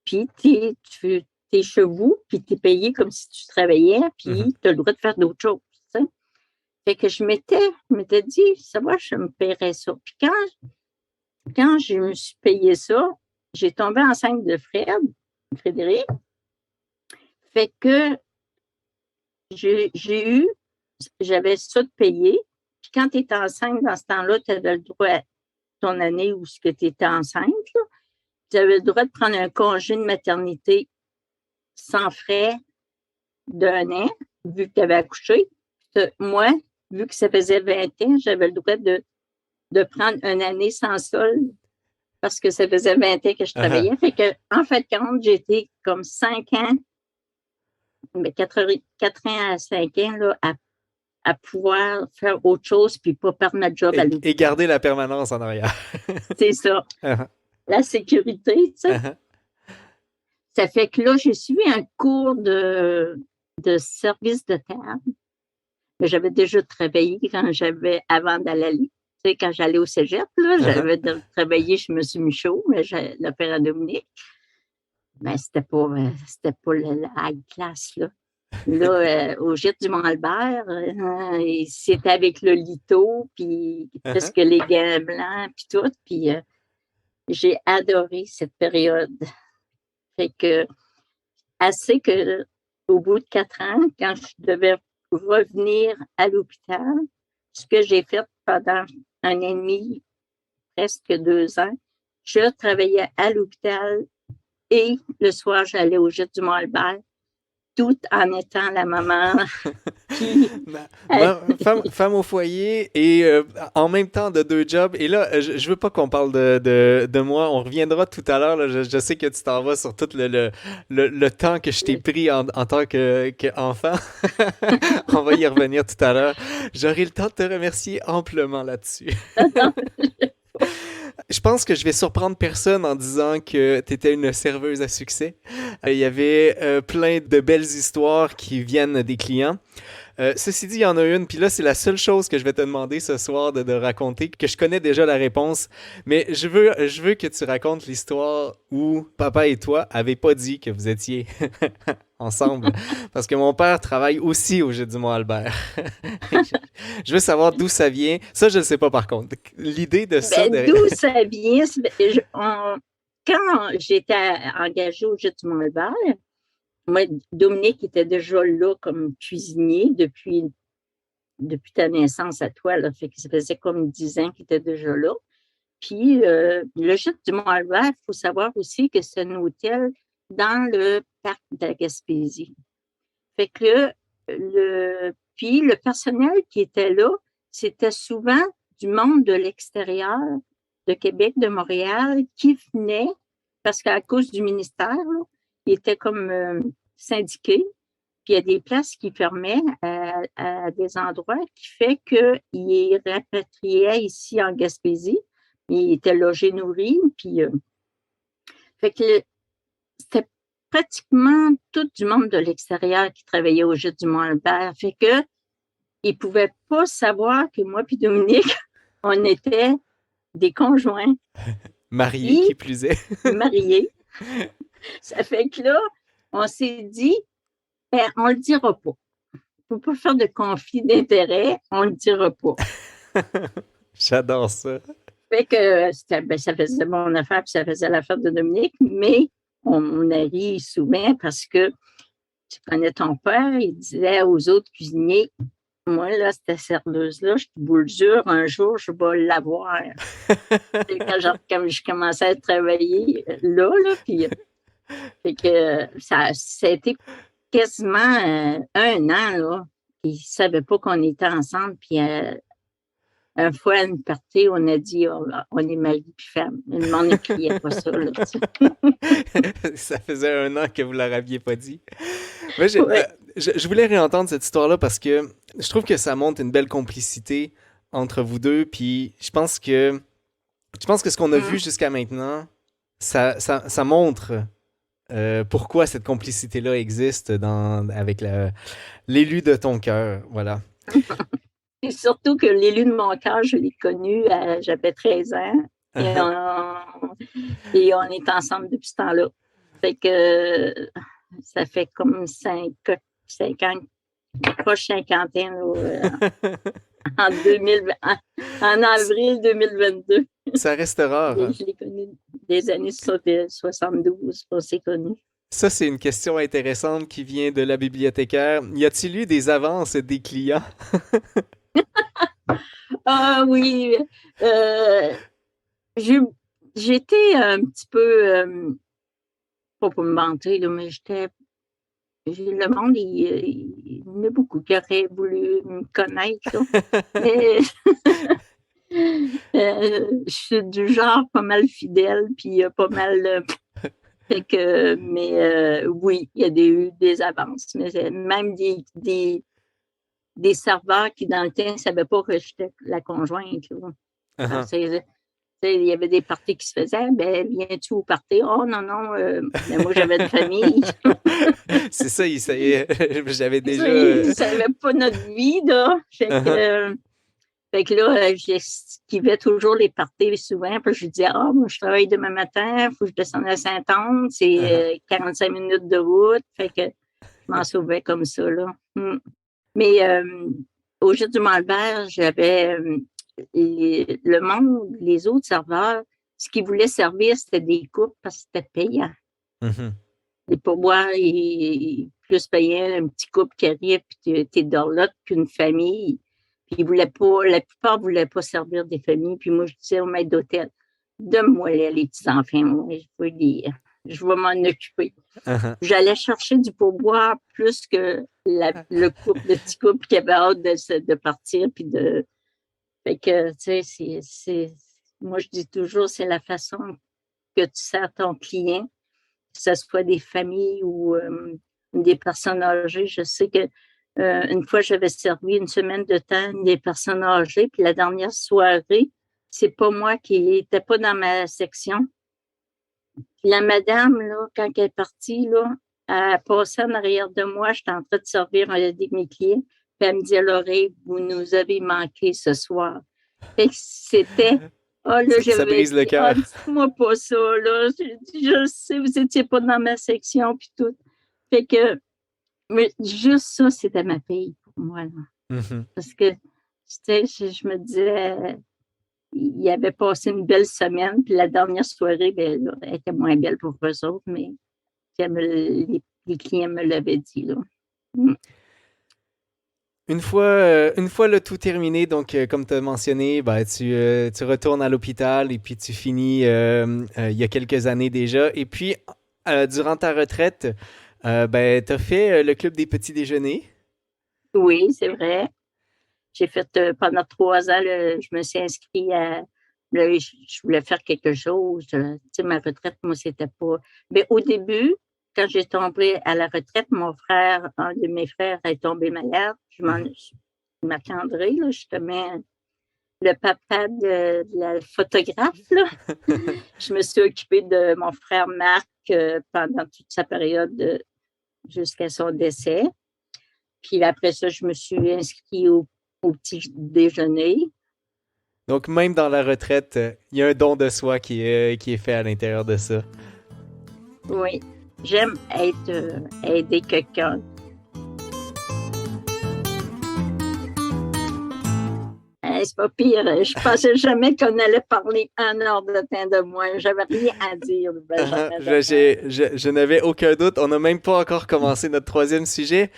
Puis tu es chez vous, puis tu es payé comme si tu travaillais, Mhm. puis tu as le droit de faire d'autres choses. T'sais. Fait que je m'étais dit, ça va, je me paierais ça. Puis quand je me suis payé ça, j'ai tombé enceinte de Frédéric. Fait que j'avais ça de payer. Puis quand tu étais enceinte, dans ce temps-là, tu avais le droit à ton année où tu étais enceinte. Tu avais le droit de prendre un congé de maternité sans frais d'1 an, vu que tu avais accouché. Moi, vu que ça faisait 20 ans, j'avais le droit de prendre une année sans solde parce que ça faisait 20 ans que je Uh-huh. travaillais. Fait que, en fait, compte, j'ai été comme 5 ans, mais 4 ans à 5 ans, là, à pouvoir faire autre chose puis pas perdre ma job à Et l'hôpital. garder la permanence en arrière. C'est ça. Uh-huh. La sécurité, tu sais. Uh-huh. Ça fait que là, j'ai suivi un cours de service de table. J'avais déjà travaillé avant d'aller sais, quand j'allais au cégep, là, j'avais travaillé chez M. Michaud, l'opéra à Dominique. Mais c'était pas la high class, là. Là, au gîte du Mont-Albert, c'était avec le lito, puis presque les gants blancs, puis tout. Puis j'ai adoré cette période. Fait que, assez que, au bout de 4 ans, quand je devais revenir à l'hôpital, ce que j'ai fait pendant 1 an et demi, presque 2 ans, je travaillais à l'hôpital et le soir, j'allais au gîte du Mont-Albert, tout en étant la maman qui... femme au foyer et en même temps de 2 jobs. Et là, je veux pas qu'on parle de moi. On reviendra tout à l'heure. Je sais que tu t'en vas sur tout le temps que je t'ai pris en tant qu'enfant. On va y revenir tout à l'heure. J'aurai le temps de te remercier amplement là-dessus. Je pense que je vais surprendre personne en disant que tu étais une serveuse à succès. Il y avait plein de belles histoires qui viennent des clients. Ceci dit, il y en a une, puis là, c'est la seule chose que je vais te demander ce soir de raconter, que je connais déjà la réponse, mais je veux que tu racontes l'histoire où papa et toi avaient pas dit que vous étiez ensemble, parce que mon père travaille aussi au Gîte du Mont-Albert. Je veux savoir d'où ça vient. Ça, je ne sais pas par contre. L'idée de ça... D'où ça vient? Quand j'étais engagée au Gîte du Mont-Albert, moi, Dominique était déjà là comme cuisinier depuis ta naissance à toi. Là, fait que ça faisait comme 10 ans qu'il était déjà là. Puis, le Gîte du Mont-Albert, il faut savoir aussi que c'est un hôtel dans le parc de la Gaspésie. Fait que puis le personnel qui était là, c'était souvent du monde de l'extérieur, de Québec, de Montréal, qui venait, parce qu'à cause du ministère, là, il était comme syndiqué, puis il y a des places qui fermaient à des endroits qui fait qu'ils rapatriaient ici en Gaspésie. Il était logé, nourri, puis fait que c'était pratiquement tout du monde de l'extérieur qui travaillait au Gîte du Mont-Albert. Fait que ils ne pouvaient pas savoir que moi et Dominique, on était des conjoints. Mariés, qui plus est. Mariés. Ça fait que là, on s'est dit, on ne le dira pas. Il ne faut pas faire de conflit d'intérêts, on ne le dira pas. J'adore ça. Fait que ça faisait mon affaire, puis ça faisait l'affaire de Dominique, mais on a ri souvent parce que tu connais ton père, il disait aux autres cuisiniers, moi, là, cette serveuse-là, je te boule dur, un jour, je vais l'avoir. Quand je commençais à travailler là, puis fait que ça a été quasiment 1 an, là. Ils ne savaient pas qu'on était ensemble, puis une fois à une partie, on a dit on est mari puis femme. Le monde ne criait pas ça. Là, ça faisait 1 an que vous ne leur aviez pas dit. Moi, je voulais réentendre cette histoire-là parce que je trouve que ça montre une belle complicité entre vous deux. Puis je pense que ce qu'on a vu jusqu'à maintenant, ça montre pourquoi cette complicité-là existe avec l'élu de ton cœur. Voilà. Et surtout que l'élu de mon cœur, je l'ai connu, j'avais 13 ans. Et on est ensemble depuis ce temps-là. Fait que ça fait comme 5 ans, proche cinquantaine, en avril 2022. Ça reste rare. Je l'ai connu des années 72, on s'est connus. Ça, c'est une question intéressante qui vient de la bibliothécaire. Y a-t-il eu des avances des clients? Ah oui, j'étais un petit peu, pas pour me mentir, là, mais le monde, il y en a beaucoup qui auraient voulu me connaître. Là. Mais, je suis du genre pas mal fidèle, puis pas mal... fait que, mais oui, il y a eu des avances. Mais même des serveurs qui, dans le temps, ne savaient pas que j'étais la conjointe. Il y avait des parties qui se faisaient. Ben, viens-tu au party? Oh non, non, mais moi, j'avais une famille. C'est ça, j'avais déjà... Ils ne savaient pas notre vie, là. Fait que, Fait que là, j'esquivais toujours les parties souvent. Puis je lui disais, ah, moi, je travaille demain matin, il faut que je descende à Saint-Anne, Uh-huh. c'est 45 minutes de route. Fait que je m'en sauvais comme ça, là. Mais au Gîte du Malbert, j'avais le monde, les autres serveurs, ce qu'ils voulaient servir, c'était des coupes parce que c'était payant. Mhm. Les pourboires, plus payant un petit couple qui arrive, puis t'es dorlote qu'une famille. Puis ils voulaient pas, la plupart ne voulaient pas servir des familles. Puis moi, je disais au maître d'hôtel, donne-moi les petits-enfants, moi, je vais m'en occuper. Uh-huh. J'allais chercher du pourboire plus que le petit couple qui avait hâte de partir. Puis fait que, tu sais, moi, je dis toujours, c'est la façon que tu sers ton client, que ce soit des familles ou des personnes âgées. Je sais que une fois, j'avais servi une semaine de temps des personnes âgées, puis la dernière soirée, c'est pas moi qui n'étais pas dans ma section. Puis la madame, là, quand elle est partie, là, elle a passé en arrière de moi, j'étais en train de servir un de mes clients, puis elle me dit à l'oreille, vous nous avez manqué ce soir. Fait que c'était, ah là, Ça j'avais brise le dit, ah, cœur. dites-moi pas ça, là. J'ai dit, je sais, vous étiez pas dans ma section, puis tout. Fait que, mais juste ça, c'était ma paye pour moi, là. Mhm. Parce que, tu sais, je me disais, il avait passé une belle semaine, puis la dernière soirée, ben, là, elle était moins belle pour eux autres, mais les clients me l'avaient dit, là. Mm. Une fois le tout terminé, donc comme tu as mentionné, ben, tu retournes à l'hôpital et puis tu finis il y a quelques années déjà. Et puis, durant ta retraite, ben, tu as fait le club des petits déjeuners. Oui, c'est vrai. J'ai fait pendant 3 ans, là, je me suis inscrite à. Là, je voulais faire quelque chose. Tu sais, ma retraite, moi, c'était pas. Mais au début, quand j'ai tombé à la retraite, un de mes frères est tombé malade. Mhm. Marc-André, là, justement, le papa de la photographe, là. Je me suis occupée de mon frère Marc pendant toute sa période jusqu'à son décès. Puis après ça, je me suis inscrite au petit déjeuner. Donc, même dans la retraite, il y a un don de soi qui est fait à l'intérieur de ça. Oui, j'aime aider quelqu'un. C'est pas pire. Je pensais jamais qu'on allait parler 1 heure de temps de moi. J'avais rien à dire. Ben, j'en avais Je n'avais aucun doute. On n'a même pas encore commencé notre troisième sujet.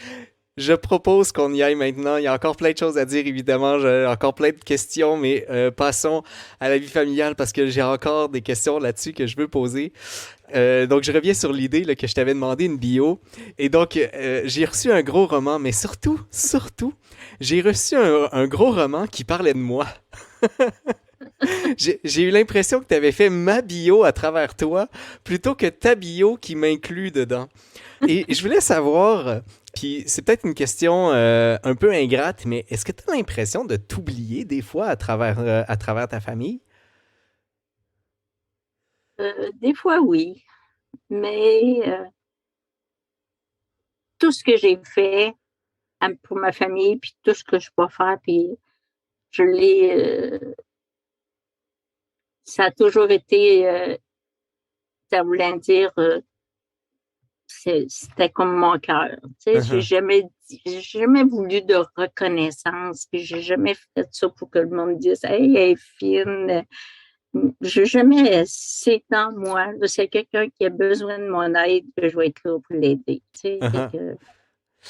Je propose qu'on y aille maintenant. Il y a encore plein de choses à dire, évidemment. J'ai encore plein de questions, mais passons à la vie familiale parce que j'ai encore des questions là-dessus que je veux poser. Donc, je reviens sur l'idée là, que je t'avais demandé une bio. Et donc, j'ai reçu un gros roman, mais surtout, j'ai reçu un gros roman qui parlait de moi. J'ai eu l'impression que tu avais fait ma bio à travers toi plutôt que ta bio qui m'inclut dedans. Et je voulais savoir, puis c'est peut-être une question un peu ingrate, mais est-ce que tu as l'impression de t'oublier des fois à travers ta famille? des fois, oui. Mais tout ce que j'ai fait pour ma famille, puis tout ce que je peux faire, puis je l'ai. Ça a toujours été. Ça voulait dire. C'était comme mon cœur. Tu sais, Uh-huh. j'ai jamais voulu de reconnaissance, puis j'ai jamais fait ça pour que le monde dise, hey, elle est fine. J'ai jamais, c'est en moi. C'est quelqu'un qui a besoin de mon aide, que je vais être là pour l'aider. Tu sais, Uh-huh.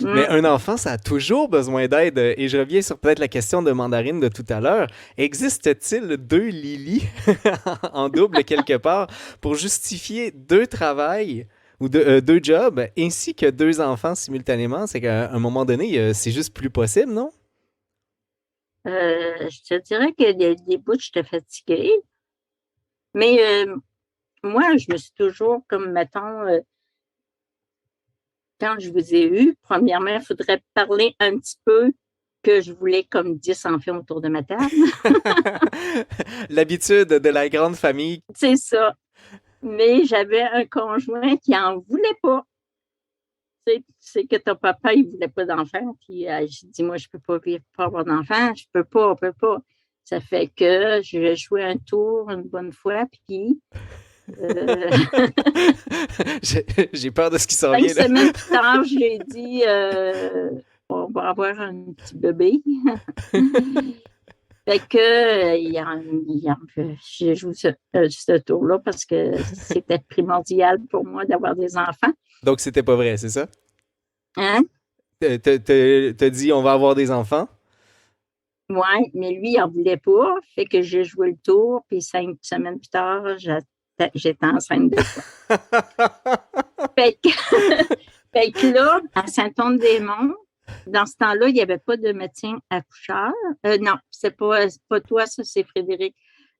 Mais mm, un enfant, ça a toujours besoin d'aide. Et je reviens sur peut-être la question de Mandarine de tout à l'heure. Existe-t-il deux Lily en double quelque part pour justifier deux travails ou deux jobs ainsi que deux enfants simultanément? C'est qu'à un moment donné, c'est juste plus possible, non? je te dirais que des bouts, je te fatiguée. Mais moi, je me suis toujours, comme mettons, quand je vous ai eu, premièrement, il faudrait parler un petit peu que je voulais comme 10 enfants autour de ma table. L'habitude de la grande famille. C'est ça. Mais j'avais un conjoint qui en voulait pas. tu sais que ton papa, il voulait pas d'enfant. Puis j'ai dit, moi, je peux pas vivre pour avoir d'enfant. Je peux pas, on peut pas. Ça fait que je vais jouer un tour une bonne fois. Puis euh, J'ai peur de ce qui s'en 5 vient, là. semaines plus tard, j'ai dit, on va avoir un petit bébé. Fait que j'ai joué ce tour-là parce que c'était primordial pour moi d'avoir des enfants. Donc, c'était pas vrai, c'est ça? Hein? T'as dit, on va avoir des enfants? Ouais, mais lui, il en voulait pas. Fait que j'ai joué le tour, puis 5 semaines plus tard, j'étais enceinte de toi. Fait que, fait que là, à Saint-Anne-des-Monts, dans ce temps-là, il n'y avait pas de médecin accoucheur. Non, c'est pas toi, ça, c'est Frédéric.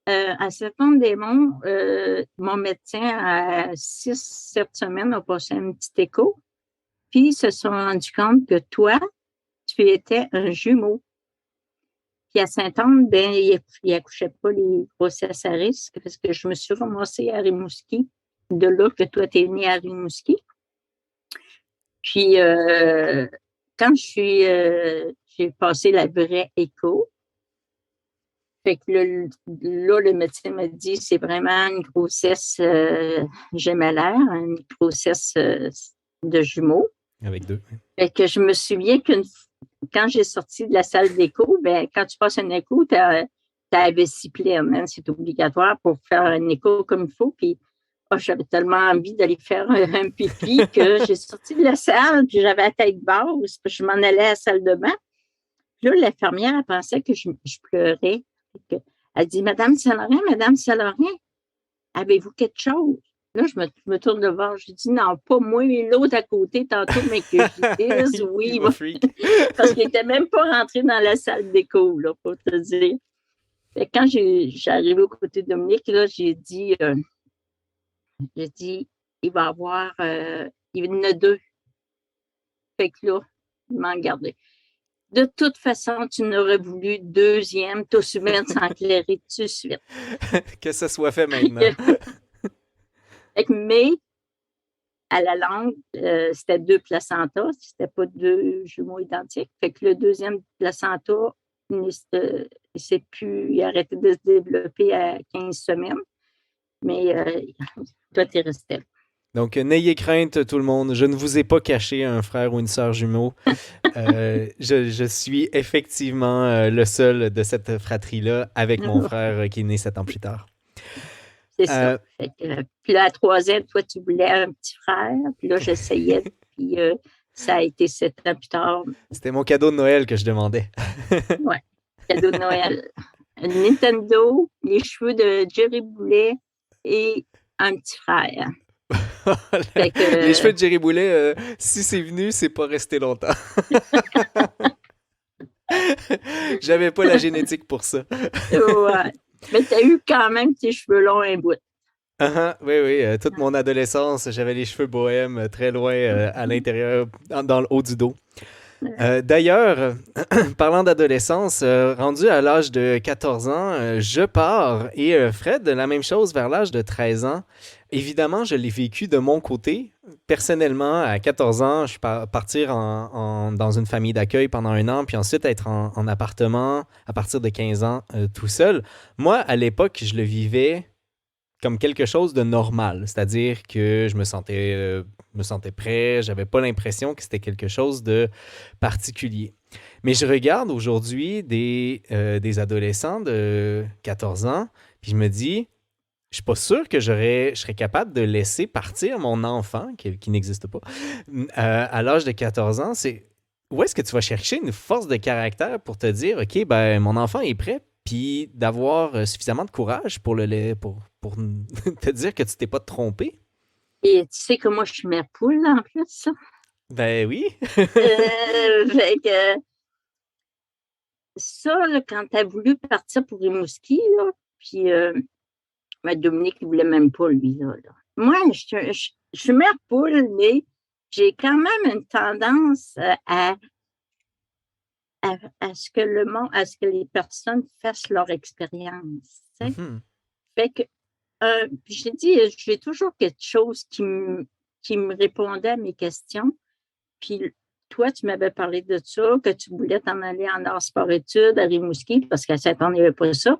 À Saint-Anne-des-Monts, mon médecin, à 6-7 semaines, a passé un petit écho. Puis, ils se sont rendus compte que toi, tu étais un jumeau. Puis à Saint-Anne, ben, il n'accouchait pas les grossesses à risque parce que je me suis ramassée à Rimouski. De là que toi, tu es né à Rimouski. Puis quand j'ai passé la vraie écho, fait que là, le médecin m'a dit c'est vraiment une grossesse gémellaire, une grossesse de jumeaux. Avec deux. Fait que je me souviens quand j'ai sorti de la salle d'écho, ben, quand tu passes un écho, tu as la vessie pleine, hein, c'est obligatoire pour faire un écho comme il faut. Puis j'avais tellement envie d'aller faire un pipi que j'ai sorti de la salle, puis j'avais la tête basse, puis je m'en allais à la salle de bain. Puis là, l'infirmière, elle pensait que je pleurais. Elle dit, Madame Saint-Laurent, avez-vous quelque chose? Là, je me tourne de voir, je dis, non, pas moi, mais l'autre à côté, tantôt, mais que je dise, oui. Parce qu'il n'était même pas rentré dans la salle d'écho, là, pour te dire. Et quand j'arrive aux côtés de Dominique, là, j'ai dit, il va y avoir, il y en a 2. Fait que là, il m'a gardé. De toute façon, tu n'aurais voulu deuxième, tout se mettre s'enclairer tout de suite. Que ça soit fait maintenant. Mais à la langue, c'était 2 placentas, c'était pas 2 jumeaux identiques. Fait que le deuxième placenta, il a arrêté de se développer à 15 semaines. Mais toi, tu es resté là. Donc, n'ayez crainte, tout le monde. Je ne vous ai pas caché un frère ou une sœur jumeau. Je suis effectivement le seul de cette fratrie-là avec mon frère qui est né 7 ans plus tard. C'est ça. Puis là, à 3 ans, toi, tu voulais un petit frère. Puis là, j'essayais. Puis ça a été 7 ans plus tard. C'était mon cadeau de Noël que je demandais. Oui, cadeau de Noël. Nintendo, les cheveux de Jerry Boulet et un petit frère. Les cheveux de Jerry Boulet, si c'est venu, c'est pas resté longtemps. J'avais pas la génétique pour ça. Ouais. Mais t'as eu quand même tes cheveux longs un bout. Oui. Toute mon adolescence, j'avais les cheveux bohèmes très loin à l'intérieur, dans le haut du dos. D'ailleurs, parlant d'adolescence, rendu à l'âge de 14 ans, je pars et Fred, la même chose vers l'âge de 13 ans. Évidemment, je l'ai vécu de mon côté. Personnellement, à 14 ans, je suis partir dans une famille d'accueil pendant 1 an, puis ensuite être en appartement à partir de 15 ans tout seul. Moi, à l'époque, je le vivais comme quelque chose de normal, c'est-à-dire que je me sentais prêt, j'avais pas l'impression que c'était quelque chose de particulier. Mais je regarde aujourd'hui des adolescents de 14 ans, puis je me dis, je suis pas sûr que je serais capable de laisser partir mon enfant, qui n'existe pas, à l'âge de 14 ans. Où est-ce que tu vas chercher une force de caractère pour te dire, OK, ben mon enfant est prêt, puis d'avoir suffisamment de courage pour pour te dire que tu t'es pas trompé? Et tu sais que moi, je suis mère poule, en plus, ça. Ben oui. Fait que ça, là, quand tu as voulu partir pour Rimouski, là, puis Dominique, il voulait même pas, lui, là. Moi, je suis mère poule, mais j'ai quand même une tendance à ce que à ce que les personnes fassent leur expérience. Mm-hmm. Fait que, j'ai dit, j'ai toujours quelque chose qui me répondait à mes questions. Puis toi, tu m'avais parlé de ça, que tu voulais t'en aller en art sport-études à Rimouski, parce qu'à 7 ans, il n'y avait pas ça.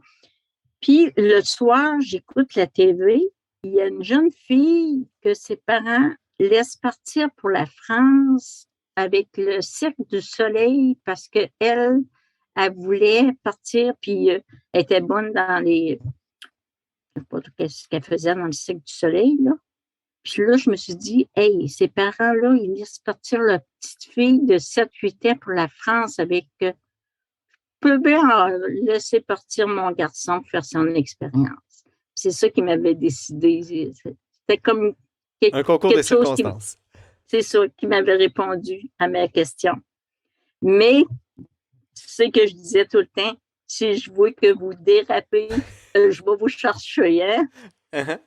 Puis le soir, j'écoute la TV. Il y a une jeune fille que ses parents laissent partir pour la France avec le Cirque du Soleil parce qu'elle, elle voulait partir, puis elle était bonne dans les. Je ne sais pas ce qu'elle faisait dans le Cirque du Soleil, là. Puis là, je me suis dit, hey, ces parents-là, ils laissent partir leur petite fille de 7-8 ans pour la France avec. Peut bien laisser partir mon garçon pour faire son expérience. C'est ça qui m'avait décidé. C'était comme Un concours de quelque chose circonstances. c'est ça qui m'avait répondu à ma question. Mais, c'est que je disais tout le temps, si je vois que vous dérapez, je vais vous chercher, hein? Uh-huh.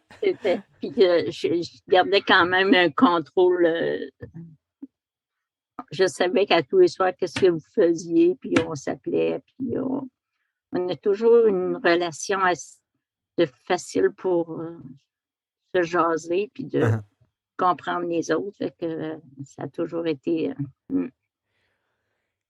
Puis je gardais quand même un contrôle. Je savais qu'à tous les soirs, qu'est-ce que vous faisiez, puis on s'appelait, puis on a toujours une relation facile pour se jaser, puis de Uh-huh. comprendre les autres. Fait que ça a toujours été.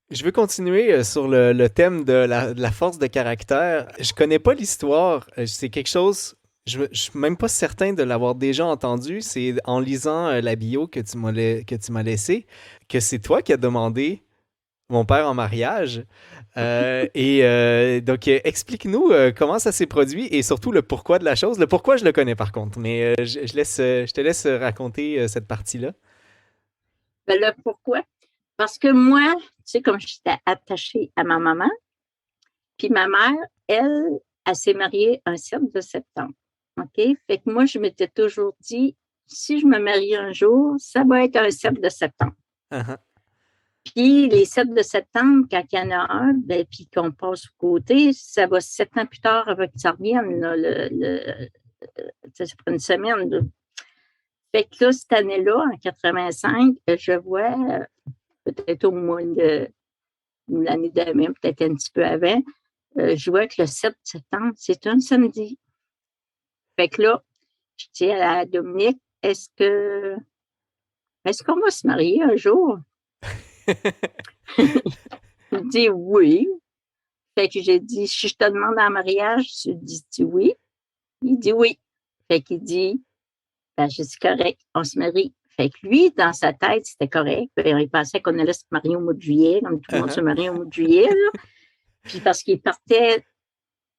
Je veux continuer sur le thème de la force de caractère. Je connais pas l'histoire. C'est quelque chose. Je suis même pas certain de l'avoir déjà entendu. C'est en lisant la bio que tu m'as laissé que c'est toi qui as demandé mon père en mariage. Donc, explique-nous comment ça s'est produit et surtout le pourquoi de la chose. Le pourquoi, je le connais par contre, mais je te laisse raconter cette partie-là. Ben là, pourquoi? Parce que moi, tu sais, comme j'étais attachée à ma maman, puis ma mère, elle s'est mariée un 7 de septembre. OK? Fait que moi, je m'étais toujours dit, si je me marie un jour, ça va être un 7 de septembre. Uh-huh. Puis les 7 de septembre, quand il y en a un, ben, puis qu'on passe au côté, ça va 7 ans plus tard avant que ça revienne. Là, ça prend une semaine. Là. Fait que là, cette année-là, en 85, je vois, peut-être au mois de l'année d'avant, peut-être un petit peu avant, je vois que le 7 septembre, c'est un samedi. Fait que là, je dis à Dominique, est-ce qu'on va se marier un jour? Il dit oui. Fait que j'ai dit, si je te demande en mariage, tu dis oui? Il dit oui. Fait qu'il dit, ben, j'ai dit correct, on se marie. Fait que lui, dans sa tête, c'était correct. Il pensait qu'on allait se marier au mois de juillet, comme tout le monde se marie au mois de juillet. Là. Puis parce qu'il partait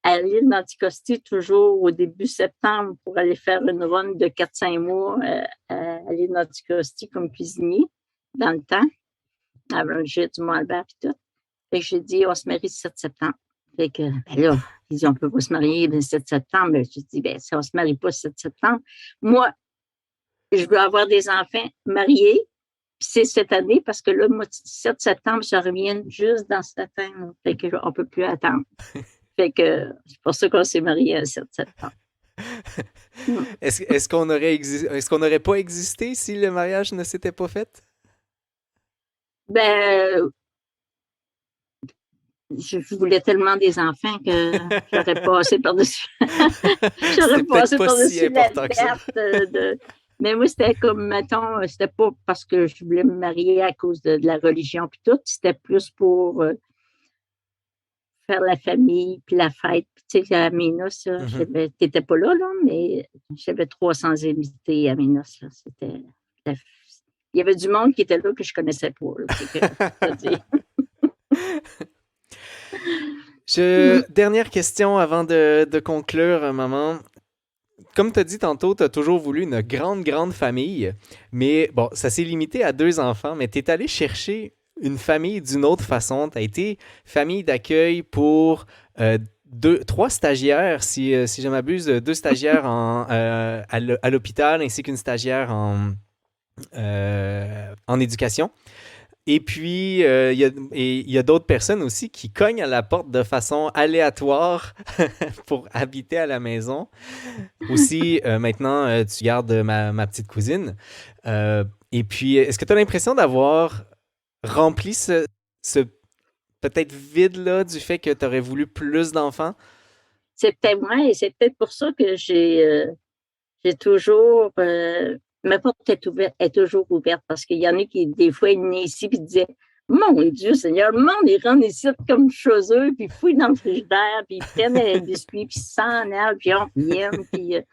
à l'île d'Anticosti toujours au début septembre pour aller faire une run de 4-5 mois à l'île d'Anticosti comme cuisinier dans le temps, avant le jet du Mont-Albert et tout. Fait que j'ai dit, on se marie le 7 septembre. Fait que, ben là, ils dit, on peut pas se marier le 7 septembre. J'ai dit, ben, si on se marie pas le 7 septembre, moi, je veux avoir des enfants mariés. Puis c'est cette année parce que là, moi, 7 septembre, je reviens juste dans cette année. Fait qu'on peut plus attendre. Fait que c'est pour ça qu'on s'est mariés le 7 septembre. Est-ce qu'on n'aurait pas existé si le mariage ne s'était pas fait? Ben, je voulais tellement des enfants que j'aurais passé par-dessus. J'aurais passé par-dessus la perte de. Mais moi, c'était comme, mettons, c'était pas parce que je voulais me marier à cause de la religion puis tout, c'était plus pour faire la famille puis la fête. Puis, tu sais, à mes noces, t'étais pas là, mais j'avais 300 invités à mes noces. Là. Il y avait du monde qui était là que je connaissais pas. Dernière question avant de conclure, maman. Comme tu as dit tantôt, tu as toujours voulu une grande, grande famille, mais bon, ça s'est limité à 2 enfants, mais tu es allé chercher une famille d'une autre façon. Tu as été famille d'accueil pour 3 stagiaires, si je ne m'abuse, 2 stagiaires à l'hôpital ainsi qu'une stagiaire en éducation. Et puis, il y a d'autres personnes aussi qui cognent à la porte de façon aléatoire pour habiter à la maison. Aussi, maintenant, tu gardes ma petite cousine. Et puis, est-ce que tu as l'impression d'avoir rempli ce peut-être vide-là du fait que tu aurais voulu plus d'enfants? C'est peut-être moi et c'est peut-être pour ça que j'ai toujours ma porte est ouverte, est toujours ouverte parce qu'il y en a qui, des fois, ils venaient ici et disaient Mon Dieu, Seigneur, le monde, ils rentrent ici comme chez eux, puis ils fouillent dans le frigidaire, puis ils prennent les biscuits, puis ils s'en allent, puis on reviennent.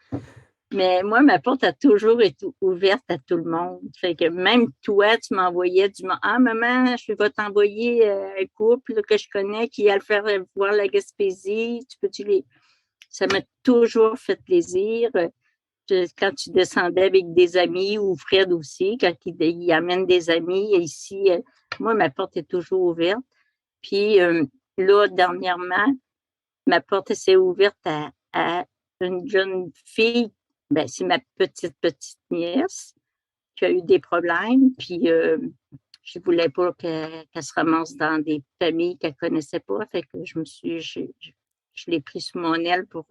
Mais moi, ma porte a toujours été ouverte à tout le monde. Fait que même toi, tu m'envoyais du monde. Ah, maman, je vais t'envoyer un couple là, que je connais qui a le faire voir la Gaspésie. Tu peux-tu les. Ça m'a toujours fait plaisir. Quand tu descendais avec des amis ou Fred aussi, quand il amène des amis ici, moi, ma porte est toujours ouverte. Puis là, dernièrement, ma porte s'est ouverte à une jeune fille. Ben, c'est ma petite nièce qui a eu des problèmes. Puis je ne voulais pas qu'elle se ramasse dans des familles qu'elle ne connaissait pas. Fait que je l'ai pris sous mon aile pour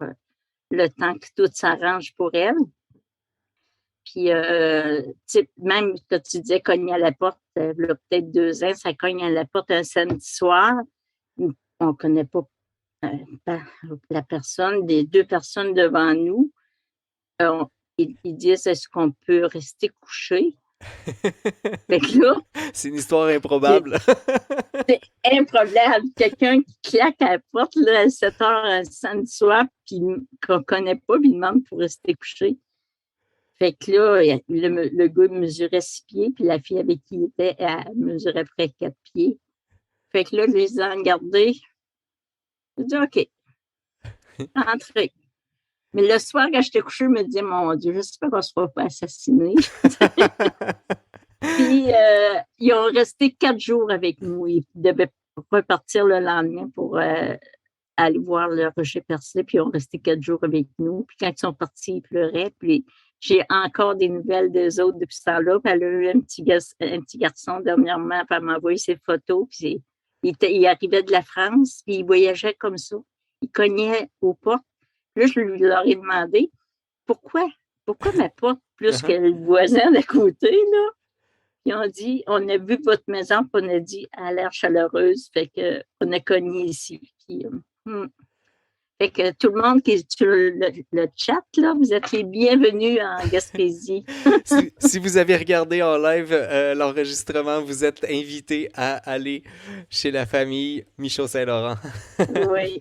le temps que tout s'arrange pour elle. Puis, même que tu disais cogner à la porte, il y a peut-être 2 ans, ça cogne à la porte un samedi soir. On ne connaît pas la personne, des 2 personnes devant nous. Ils disent est-ce qu'on peut rester couché? Fait que là, c'est une histoire improbable. C'est improbable. Quelqu'un qui claque à la porte là, à 7 heures un samedi soir, puis qu'on ne connaît pas, puis il demande pour rester couché. Fait que là, le gars mesurait 6 pieds, puis la fille avec qui il était, elle mesurait près 4 pieds. Fait que là, je les ai regardés. J'ai dit OK, entrez. Mais le soir, quand j'étais couchée, je me disais, mon Dieu, j'espère qu'on ne se fera pas assassiner. Puis, ils ont resté 4 jours avec nous. Ils devaient repartir le lendemain pour aller voir le rocher percé. Puis, ils ont resté 4 jours avec nous. Puis, quand ils sont partis, ils pleuraient. Puis, j'ai encore des nouvelles d'eux autres depuis ce temps-là. Puis, elle a eu un petit garçon dernièrement. Puis, elle m'a envoyé ses photos. Puis, il arrivait de la France. Puis, il voyageait comme ça. Il cognait aux portes. Là, je leur ai demandé pourquoi ma porte plus que le voisin d'à côté, là? Ils ont dit, on a vu votre maison, puis on a dit, elle a l'air chaleureuse, fait qu'on a cogné ici. Puis, fait que tout le monde qui est sur le chat, là, vous êtes les bienvenus en Gaspésie. si vous avez regardé en live l'enregistrement, vous êtes invités à aller chez la famille Michaud-Saint-Laurent. Oui.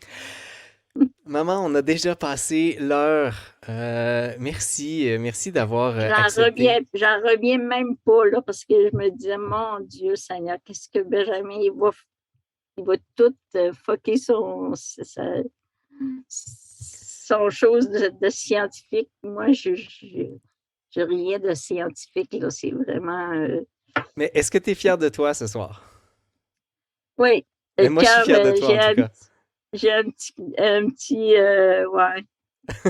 Maman, on a déjà passé l'heure. Merci d'avoir accepté. J'en reviens même pas, là, parce que je me disais, mon Dieu Seigneur, qu'est-ce que Benjamin, il va tout fucker son chose de scientifique. Moi, je rien de scientifique, là, c'est vraiment... Mais est-ce que tu es fière de toi ce soir? Oui. Mais moi, je suis fière de toi, en tout cas. J'ai un petit ouais.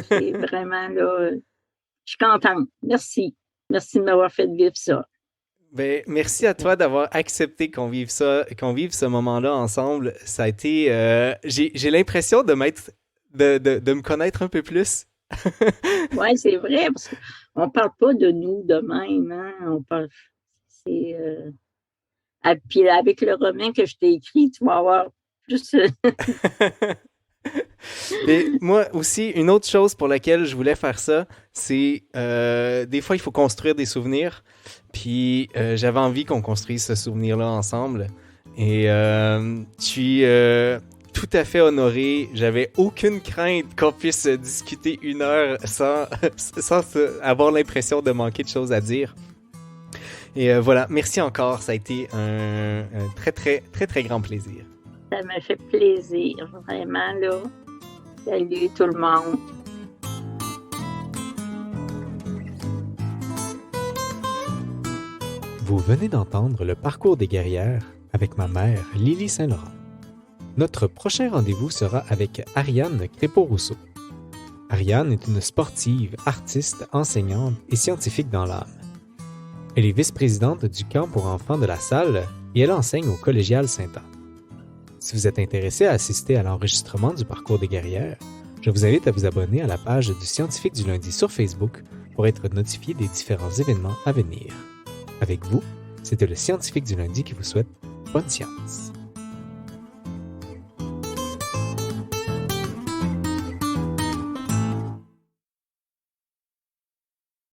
C'est vraiment, là, je suis contente. Merci. Merci de m'avoir fait vivre ça. Ben, merci à toi d'avoir accepté qu'on vive ce moment-là ensemble. Ça a été... j'ai l'impression de me connaître un peu plus. Oui, c'est vrai, parce qu'on ne parle pas de nous de même, hein? On parle... C'est... Puis avec le roman que je t'ai écrit, tu vas avoir plus... Et moi aussi, une autre chose pour laquelle je voulais faire ça, c'est des fois il faut construire des souvenirs. Puis j'avais envie qu'on construise ce souvenir-là ensemble. Et je suis tout à fait honoré. J'avais aucune crainte qu'on puisse discuter 1 heure sans avoir l'impression de manquer de choses à dire. Et voilà, merci encore. Ça a été un très, très, très, très grand plaisir. Ça m'a fait plaisir, vraiment, là. Salut tout le monde. Vous venez d'entendre le parcours des guerrières avec ma mère, Lily Saint-Laurent. Notre prochain rendez-vous sera avec Ariane Crépeau-Rousseau. Ariane est une sportive, artiste, enseignante et scientifique dans l'âme. Elle est vice-présidente du camp pour enfants de la Salle et elle enseigne au collégial Saint-Anne. Si vous êtes intéressé à assister à l'enregistrement du parcours des guerrières, je vous invite à vous abonner à la page du Scientifique du lundi sur Facebook pour être notifié des différents événements à venir. Avec vous, c'était le Scientifique du lundi qui vous souhaite bonne science.